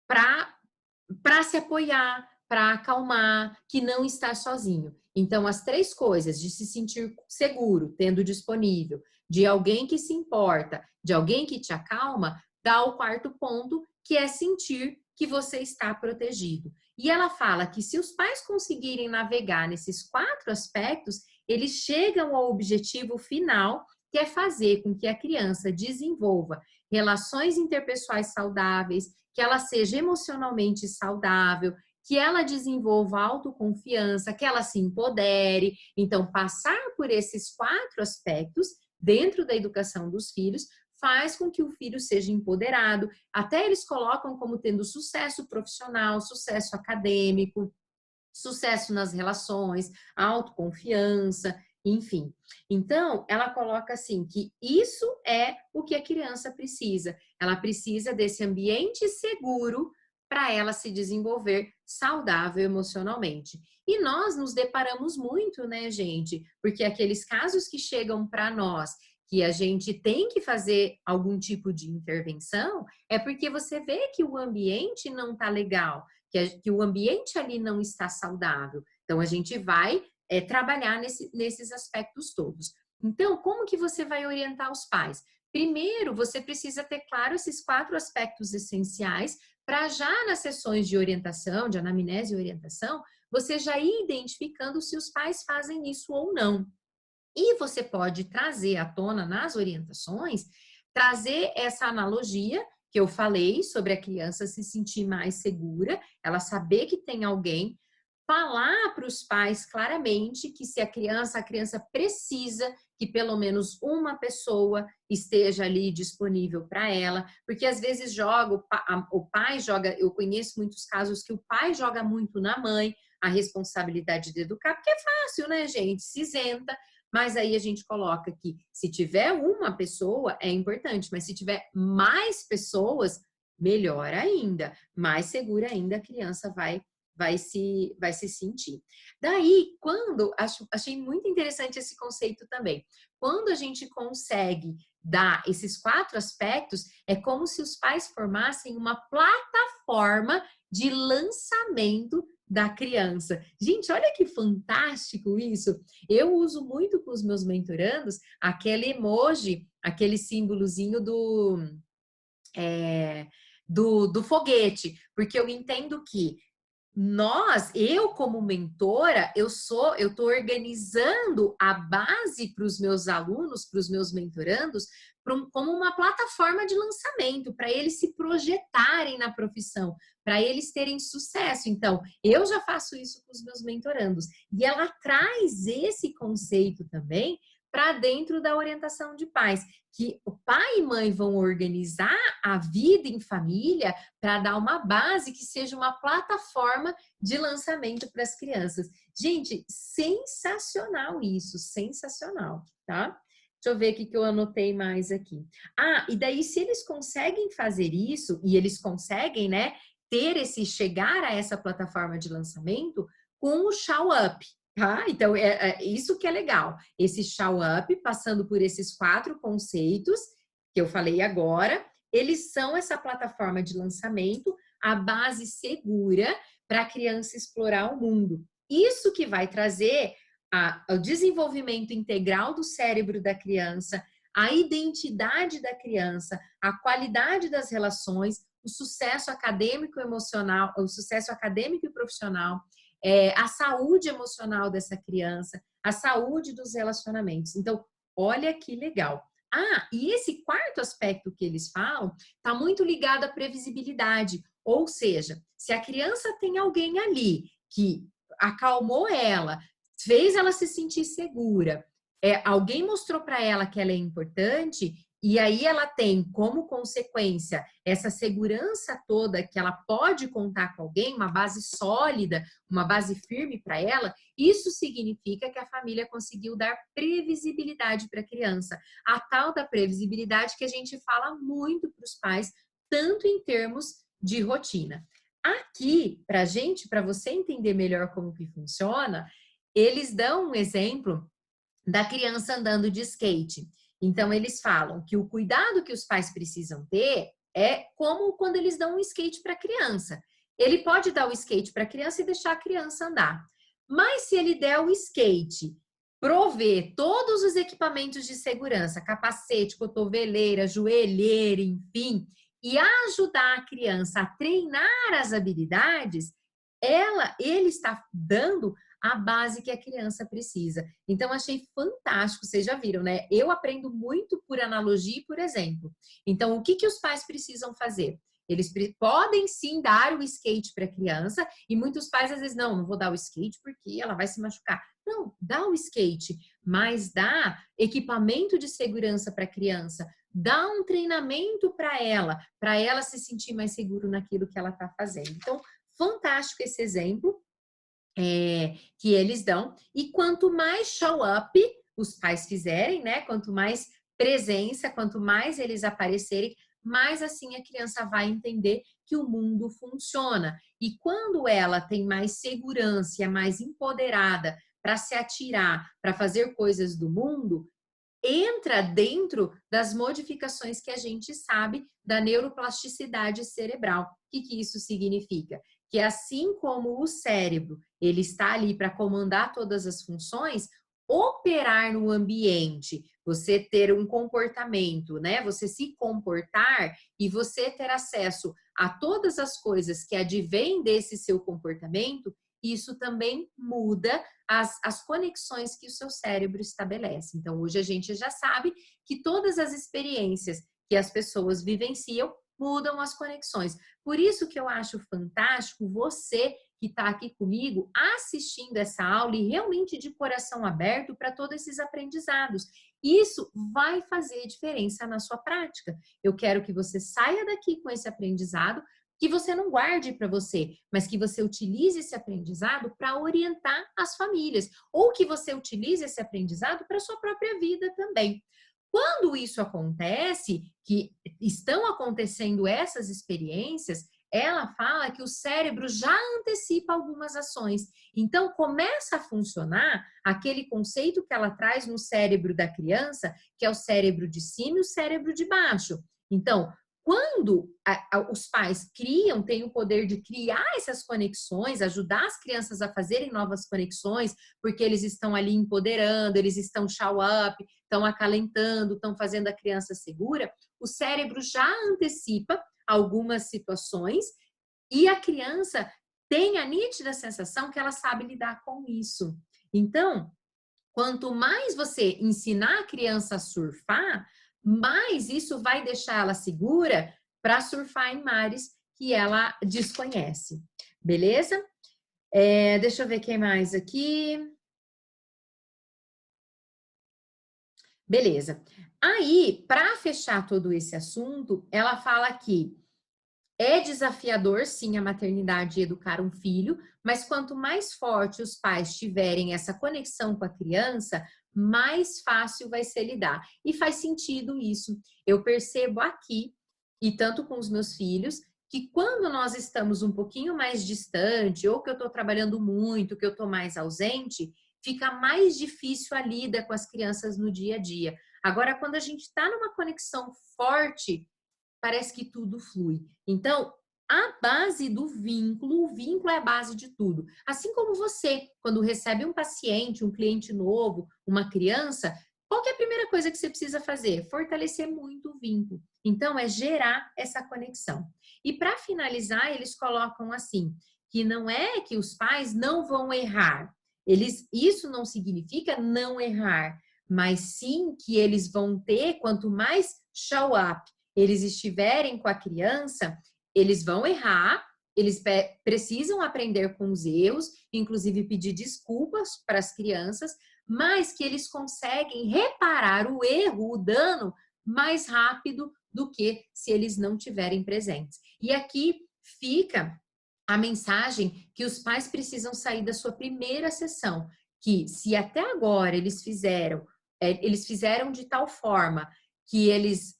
para se apoiar, para acalmar, que não está sozinho. Então, as 3 coisas, de se sentir seguro, tendo disponível, de alguém que se importa, de alguém que te acalma, dá o quarto ponto, que é sentir que você está protegido. E ela fala que se os pais conseguirem navegar nesses 4 aspectos, eles chegam ao objetivo final, que é fazer com que a criança desenvolva relações interpessoais saudáveis, que ela seja emocionalmente saudável, que ela desenvolva autoconfiança, que ela se empodere. Então, passar por esses 4 aspectos dentro da educação dos filhos faz com que o filho seja empoderado. Até eles colocam como tendo sucesso profissional, sucesso acadêmico, sucesso nas relações, autoconfiança, enfim. Então, ela coloca assim que isso é o que a criança precisa. Ela precisa desse ambiente seguro para ela se desenvolver saudável emocionalmente. E nós nos deparamos muito, né, gente? Porque aqueles casos que chegam para nós, que a gente tem que fazer algum tipo de intervenção, é porque você vê que o ambiente não está legal, que o ambiente ali não está saudável. Então, a gente vai trabalhar nesses aspectos todos. Então, como que você vai orientar os pais? Primeiro, você precisa ter claro esses 4 aspectos essenciais para já nas sessões de orientação, de anamnese e orientação, você já ir identificando se os pais fazem isso ou não. E você pode trazer à tona nas orientações, trazer essa analogia que eu falei sobre a criança se sentir mais segura, ela saber que tem alguém, falar para os pais claramente que se a criança precisa que pelo menos uma pessoa esteja ali disponível para ela, porque às vezes o pai joga, eu conheço muitos casos que o pai joga muito na mãe a responsabilidade de educar, porque é fácil, né, gente? Se isenta. Mas aí a gente coloca que se tiver uma pessoa, é importante, mas se tiver mais pessoas, melhor ainda, mais segura ainda a criança vai se sentir. Daí, achei muito interessante esse conceito também. Quando a gente consegue dar esses 4 aspectos, é como se os pais formassem uma plataforma de lançamento da criança. Gente, olha que fantástico isso. Eu uso muito com os meus mentorandos aquele emoji, aquele símbolozinho do foguete, porque eu entendo que eu como mentora, eu estou organizando a base para os meus alunos, para os meus mentorandos, como uma plataforma de lançamento, para eles se projetarem na profissão, para eles terem sucesso. Então, eu já faço isso com os meus mentorandos. E ela traz esse conceito também para dentro da orientação de pais, que o pai e mãe vão organizar a vida em família para dar uma base que seja uma plataforma de lançamento para as crianças. Gente, sensacional isso, sensacional, tá? Deixa eu ver o que eu anotei mais aqui. E daí se eles conseguem fazer isso, e eles conseguem, né, chegar a essa plataforma de lançamento com o Show Up, tá? Então, é isso que é legal. Esse Show Up, passando por esses 4 conceitos que eu falei agora, eles são essa plataforma de lançamento, a base segura para a criança explorar o mundo. Isso que vai trazer o desenvolvimento integral do cérebro da criança, a identidade da criança, a qualidade das relações, o sucesso acadêmico e emocional, o sucesso acadêmico e profissional, a saúde emocional dessa criança, a saúde dos relacionamentos. Então, olha que legal. E esse 4º aspecto que eles falam está muito ligado à previsibilidade. Ou seja, se a criança tem alguém ali que acalmou ela, fez ela se sentir segura, alguém mostrou para ela que ela é importante, e aí ela tem como consequência essa segurança toda que ela pode contar com alguém, uma base sólida, uma base firme para ela, isso significa que a família conseguiu dar previsibilidade para a criança. A tal da previsibilidade que a gente fala muito para os pais, tanto em termos de rotina. Aqui, para você entender melhor como que funciona, eles dão um exemplo da criança andando de skate. Então, eles falam que o cuidado que os pais precisam ter é como quando eles dão um skate para a criança. Ele pode dar o skate para a criança e deixar a criança andar. Mas se ele der o skate, prover todos os equipamentos de segurança, capacete, cotoveleira, joelheira, enfim, e ajudar a criança a treinar as habilidades, ele está dando a base que a criança precisa. Então, achei fantástico, vocês já viram, né? Eu aprendo muito por analogia e por exemplo. Então, o que os pais precisam fazer? Eles podem sim dar o skate para a criança e muitos pais às vezes não vou dar o skate porque ela vai se machucar. Não, dá o skate, mas dá equipamento de segurança para a criança, dá um treinamento para ela se sentir mais seguro naquilo que ela está fazendo. Então, fantástico esse exemplo que eles dão. E quanto mais show up os pais fizerem, né? Quanto mais presença, quanto mais eles aparecerem, mais assim a criança vai entender que o mundo funciona. E quando ela tem mais segurança, é mais empoderada para se atirar, para fazer coisas do mundo, entra dentro das modificações que a gente sabe da neuroplasticidade cerebral. O que isso significa? Que assim como o cérebro ele está ali para comandar todas as funções, operar no ambiente, você ter um comportamento, né? Você se comportar e você ter acesso a todas as coisas que advêm desse seu comportamento, isso também muda as conexões que o seu cérebro estabelece. Então, hoje a gente já sabe que todas as experiências que as pessoas vivenciam mudam as conexões. Por isso que eu acho fantástico você que está aqui comigo assistindo essa aula e realmente de coração aberto para todos esses aprendizados. Isso vai fazer diferença na sua prática. Eu quero que você saia daqui com esse aprendizado, que você não guarde para você, mas que você utilize esse aprendizado para orientar as famílias, ou que você utilize esse aprendizado para a sua própria vida também. Quando isso acontece, que estão acontecendo essas experiências, ela fala que o cérebro já antecipa algumas ações. Então, começa a funcionar aquele conceito que ela traz no cérebro da criança, que é o cérebro de cima e o cérebro de baixo. Então, quando os pais criam, têm o poder de criar essas conexões, ajudar as crianças a fazerem novas conexões, porque eles estão ali empoderando, eles estão show up, estão acalentando, estão fazendo a criança segura, o cérebro já antecipa algumas situações e a criança tem a nítida sensação que ela sabe lidar com isso. Então, quanto mais você ensinar a criança a surfar, mais isso vai deixar ela segura para surfar em mares que ela desconhece. Beleza? Deixa eu ver quem mais aqui. Beleza. Aí, para fechar todo esse assunto, ela fala que é desafiador, sim, a maternidade e educar um filho, mas quanto mais forte os pais tiverem essa conexão com a criança, mais fácil vai ser lidar. E faz sentido isso. Eu percebo aqui, e tanto com os meus filhos, que quando nós estamos um pouquinho mais distante, ou que eu estou trabalhando muito, que eu estou mais ausente, fica mais difícil a lida com as crianças no dia a dia. Agora, quando a gente está numa conexão forte, parece que tudo flui. Então, a base do vínculo, o vínculo é a base de tudo. Assim como você, quando recebe um paciente, um cliente novo, uma criança, qual que é a primeira coisa que você precisa fazer? Fortalecer muito o vínculo. Então, é gerar essa conexão. E para finalizar, eles colocam assim, que não é que os pais não vão errar. Isso não significa não errar, mas sim que eles vão ter, quanto mais show up eles estiverem com a criança, eles vão errar, eles precisam aprender com os erros, inclusive pedir desculpas para as crianças, mas que eles conseguem reparar o erro, o dano, mais rápido do que se eles não tiverem presentes. E aqui fica a mensagem que os pais precisam sair da sua primeira sessão, que se até agora eles fizeram de tal forma que eles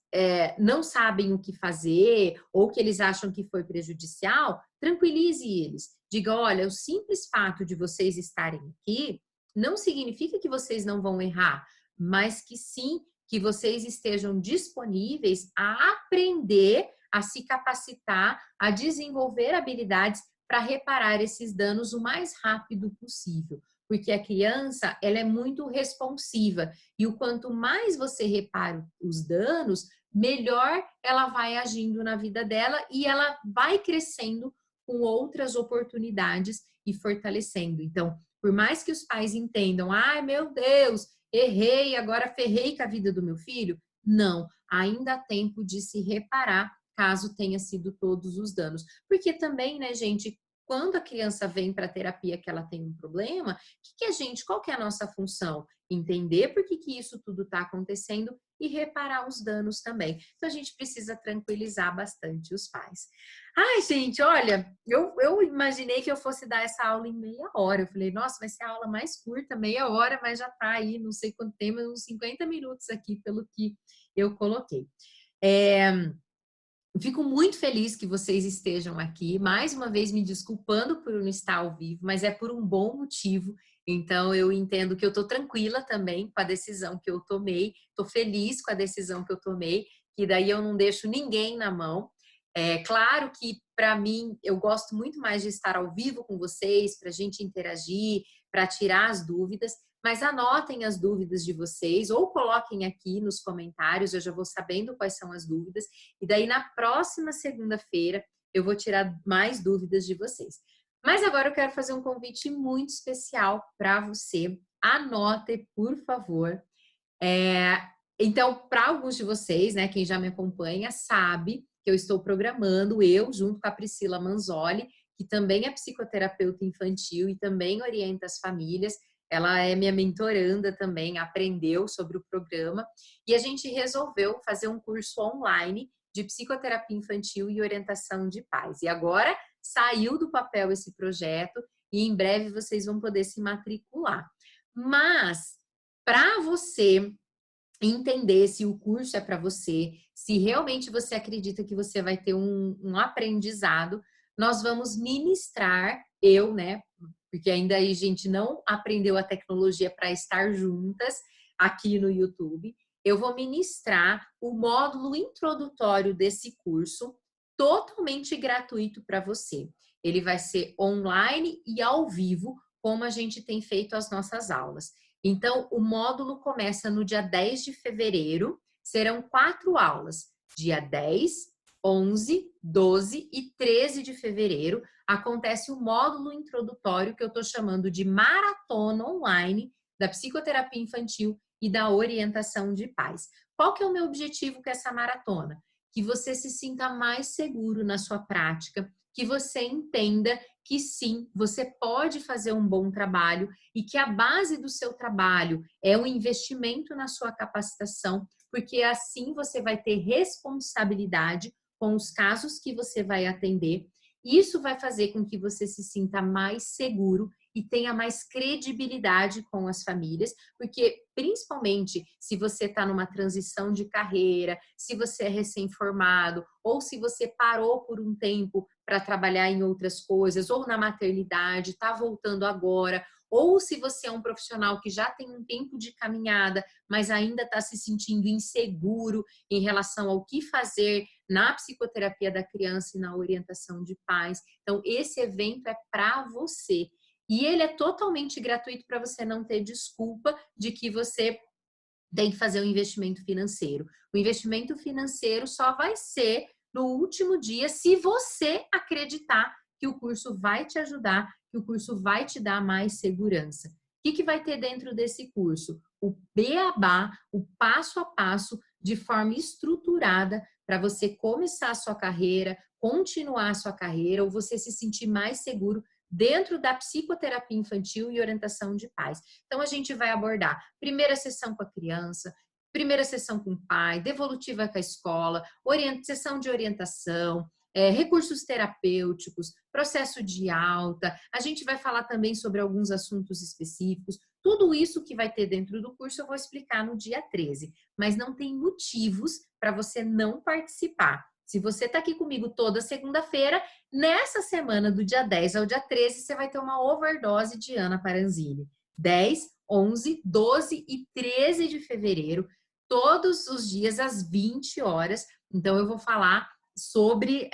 não sabem o que fazer ou que eles acham que foi prejudicial, tranquilize eles. Diga, olha, o simples fato de vocês estarem aqui não significa que vocês não vão errar, mas que sim, que vocês estejam disponíveis a aprender, a se capacitar, a desenvolver habilidades para reparar esses danos o mais rápido possível. Porque a criança, ela é muito responsiva e o quanto mais você repara os danos, melhor ela vai agindo na vida dela e ela vai crescendo com outras oportunidades e fortalecendo. Então, por mais que os pais entendam, ai meu Deus, errei, agora ferrei com a vida do meu filho, não, ainda há tempo de se reparar caso tenha sido todos os danos. Porque também, né, gente, quando a criança vem para a terapia que ela tem um problema, qual que é a nossa função? Entender por que isso tudo está acontecendo e reparar os danos também. Então, a gente precisa tranquilizar bastante os pais. Ai, gente, olha, eu imaginei que eu fosse dar essa aula em meia hora. Eu falei, nossa, vai ser a aula mais curta, meia hora, mas já tá aí, não sei quanto tempo, uns 50 minutos aqui, pelo que eu coloquei. Fico muito feliz que vocês estejam aqui, mais uma vez me desculpando por não estar ao vivo, mas é por um bom motivo. Então, eu entendo que eu estou tranquila também com a decisão que eu tomei, estou feliz com a decisão que eu tomei, que daí eu não deixo ninguém na mão. É claro que, para mim, eu gosto muito mais de estar ao vivo com vocês, para a gente interagir, para tirar as dúvidas, mas anotem as dúvidas de vocês ou coloquem aqui nos comentários, eu já vou sabendo quais são as dúvidas. E daí, na próxima segunda-feira, eu vou tirar mais dúvidas de vocês. Mas agora eu quero fazer um convite muito especial para você. Anote, por favor. Então, para alguns de vocês, né, quem já me acompanha, sabe que eu estou programando, eu, junto com a Priscila Manzoli, que também é psicoterapeuta infantil e também orienta as famílias. Ela é minha mentoranda também, aprendeu sobre o programa. E a gente resolveu fazer um curso online de psicoterapia infantil e orientação de pais. E agora saiu do papel esse projeto e em breve vocês vão poder se matricular. Mas, para você entender se o curso é para você, se realmente você acredita que você vai ter um aprendizado, nós vamos ministrar, né? Porque ainda a gente não aprendeu a tecnologia para estar juntas aqui no YouTube. Eu vou ministrar o módulo introdutório desse curso, totalmente gratuito para você. Ele vai ser online e ao vivo, como a gente tem feito as nossas aulas. Então, o módulo começa no dia 10 de fevereiro, serão 4 aulas, dia 10, 11, 12 e 13 de fevereiro, acontece o módulo introdutório que eu estou chamando de maratona online da psicoterapia infantil e da orientação de pais. Qual que é o meu objetivo com essa maratona? Que você se sinta mais seguro na sua prática, que você entenda que sim, você pode fazer um bom trabalho e que a base do seu trabalho é o investimento na sua capacitação, porque assim você vai ter responsabilidade com os casos que você vai atender. Isso vai fazer com que você se sinta mais seguro e tenha mais credibilidade com as famílias, porque principalmente se você está numa transição de carreira, se você é recém-formado ou se você parou por um tempo para trabalhar em outras coisas, ou na maternidade, está voltando agora, ou se você é um profissional que já tem um tempo de caminhada, mas ainda está se sentindo inseguro em relação ao que fazer na psicoterapia da criança e na orientação de pais. Então, esse evento é para você. E ele é totalmente gratuito para você não ter desculpa de que você tem que fazer um investimento financeiro. O investimento financeiro só vai ser no último dia se você acreditar que o curso vai te ajudar, que o curso vai te dar mais segurança. O que vai ter dentro desse curso? O beabá, o passo a passo, de forma estruturada, para você começar a sua carreira, continuar a sua carreira, ou você se sentir mais seguro dentro da psicoterapia infantil e orientação de pais. Então, a gente vai abordar primeira sessão com a criança, primeira sessão com o pai, devolutiva com a escola, sessão de orientação, recursos terapêuticos, processo de alta. A gente vai falar também sobre alguns assuntos específicos. Tudo isso que vai ter dentro do curso eu vou explicar no dia 13, mas não tem motivos para você não participar. Se você está aqui comigo toda segunda-feira, nessa semana do dia 10 ao dia 13, você vai ter uma overdose de Ana Paranzini. 10, 11, 12 e 13 de fevereiro, todos os dias às 20 horas. Então, eu vou falar sobre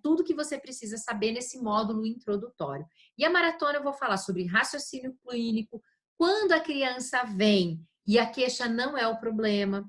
tudo que você precisa saber nesse módulo introdutório. E a maratona eu vou falar sobre raciocínio clínico, quando a criança vem e a queixa não é o problema,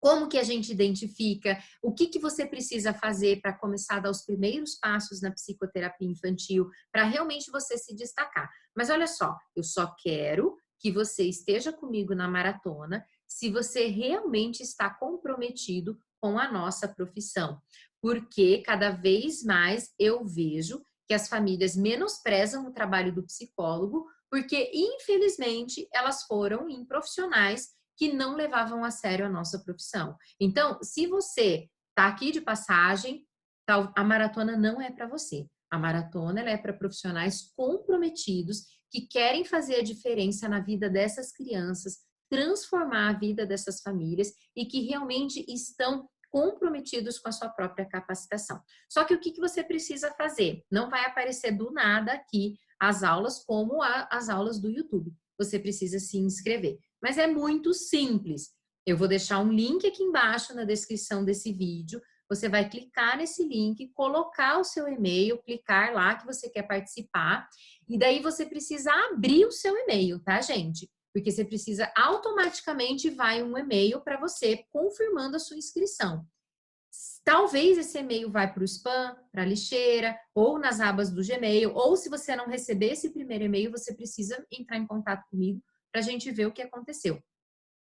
como que a gente identifica, o que você precisa fazer para começar a dar os primeiros passos na psicoterapia infantil, para realmente você se destacar. Mas olha só, eu só quero que você esteja comigo na maratona se você realmente está comprometido com a nossa profissão, porque cada vez mais eu vejo que as famílias menosprezam o trabalho do psicólogo, porque infelizmente elas foram em profissionais que não levavam a sério a nossa profissão. Então, se você está aqui de passagem, a maratona não é para você. A maratona ela é para profissionais comprometidos que querem fazer a diferença na vida dessas crianças, transformar a vida dessas famílias e que realmente estão comprometidos com a sua própria capacitação. Só que o que você precisa fazer? Não vai aparecer do nada aqui as aulas como as aulas do YouTube. Você precisa se inscrever. Mas é muito simples. Eu vou deixar um link aqui embaixo na descrição desse vídeo. Você vai clicar nesse link, colocar o seu e-mail, clicar lá que você quer participar. E daí você precisa abrir o seu e-mail, tá, gente? Porque você precisa automaticamente vai um e-mail para você confirmando a sua inscrição. Talvez esse e-mail vai para o spam, para a lixeira, ou nas abas do Gmail, ou se você não receber esse primeiro e-mail, você precisa entrar em contato comigo para a gente ver o que aconteceu.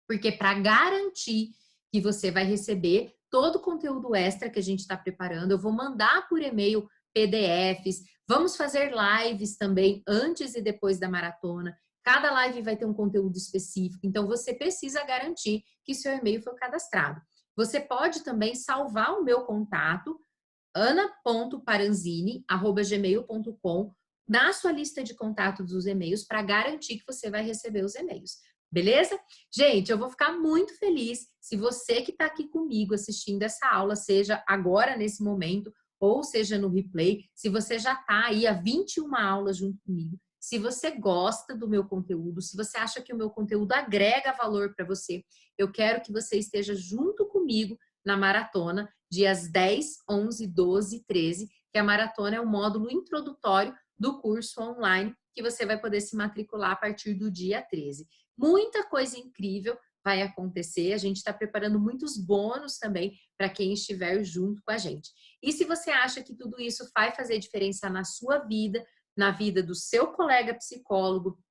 Porque para garantir que você vai receber todo o conteúdo extra que a gente está preparando, eu vou mandar por e-mail PDFs, vamos fazer lives também antes e depois da maratona. Cada live vai ter um conteúdo específico, então você precisa garantir que seu e-mail foi cadastrado. Você pode também salvar o meu contato, ana.paranzini@gmail.com, na sua lista de contatos dos e-mails para garantir que você vai receber os e-mails. Beleza? Gente, eu vou ficar muito feliz se você que está aqui comigo assistindo essa aula, seja agora nesse momento ou seja no replay, se você já está aí há 21 aulas junto comigo, se você gosta do meu conteúdo, se você acha que o meu conteúdo agrega valor para você, eu quero que você esteja junto comigo na maratona, dias 10, 11, 12 e 13, que a maratona é o módulo introdutório do curso online, que você vai poder se matricular a partir do dia 13. Muita coisa incrível vai acontecer, a gente está preparando muitos bônus também para quem estiver junto com a gente. E se você acha que tudo isso vai fazer diferença na sua vida, na vida do seu colega psicólogo,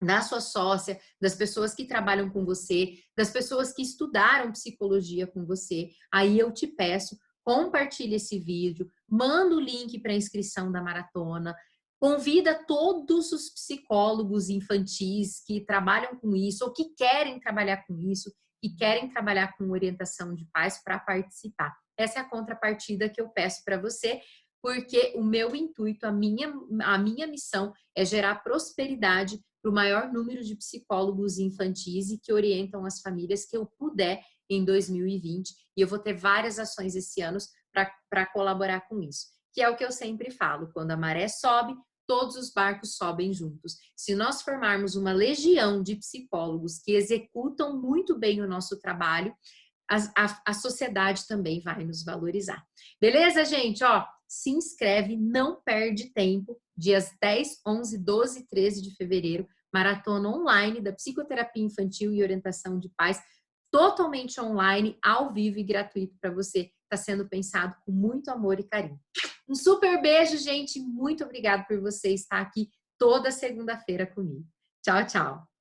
da sua sócia, das pessoas que trabalham com você, das pessoas que estudaram psicologia com você, aí eu te peço, compartilhe esse vídeo, manda o link para a inscrição da maratona, convida todos os psicólogos infantis que trabalham com isso ou que querem trabalhar com isso, que querem trabalhar com orientação de pais para participar. Essa é a contrapartida que eu peço para você, porque o meu intuito, a minha missão é gerar prosperidade para o maior número de psicólogos infantis e que orientam as famílias que eu puder em 2020. E eu vou ter várias ações esse ano para colaborar com isso. Que é o que eu sempre falo, quando a maré sobe, todos os barcos sobem juntos. Se nós formarmos uma legião de psicólogos que executam muito bem o nosso trabalho, a sociedade também vai nos valorizar. Beleza, gente? Ó, se inscreve, não perde tempo. Dias 10, 11, 12 e 13 de fevereiro, maratona online da psicoterapia infantil e orientação de pais, totalmente online, ao vivo e gratuito para você. Está sendo pensado com muito amor e carinho. Um super beijo, gente. Muito obrigada por você estar aqui toda segunda-feira comigo. Tchau, tchau.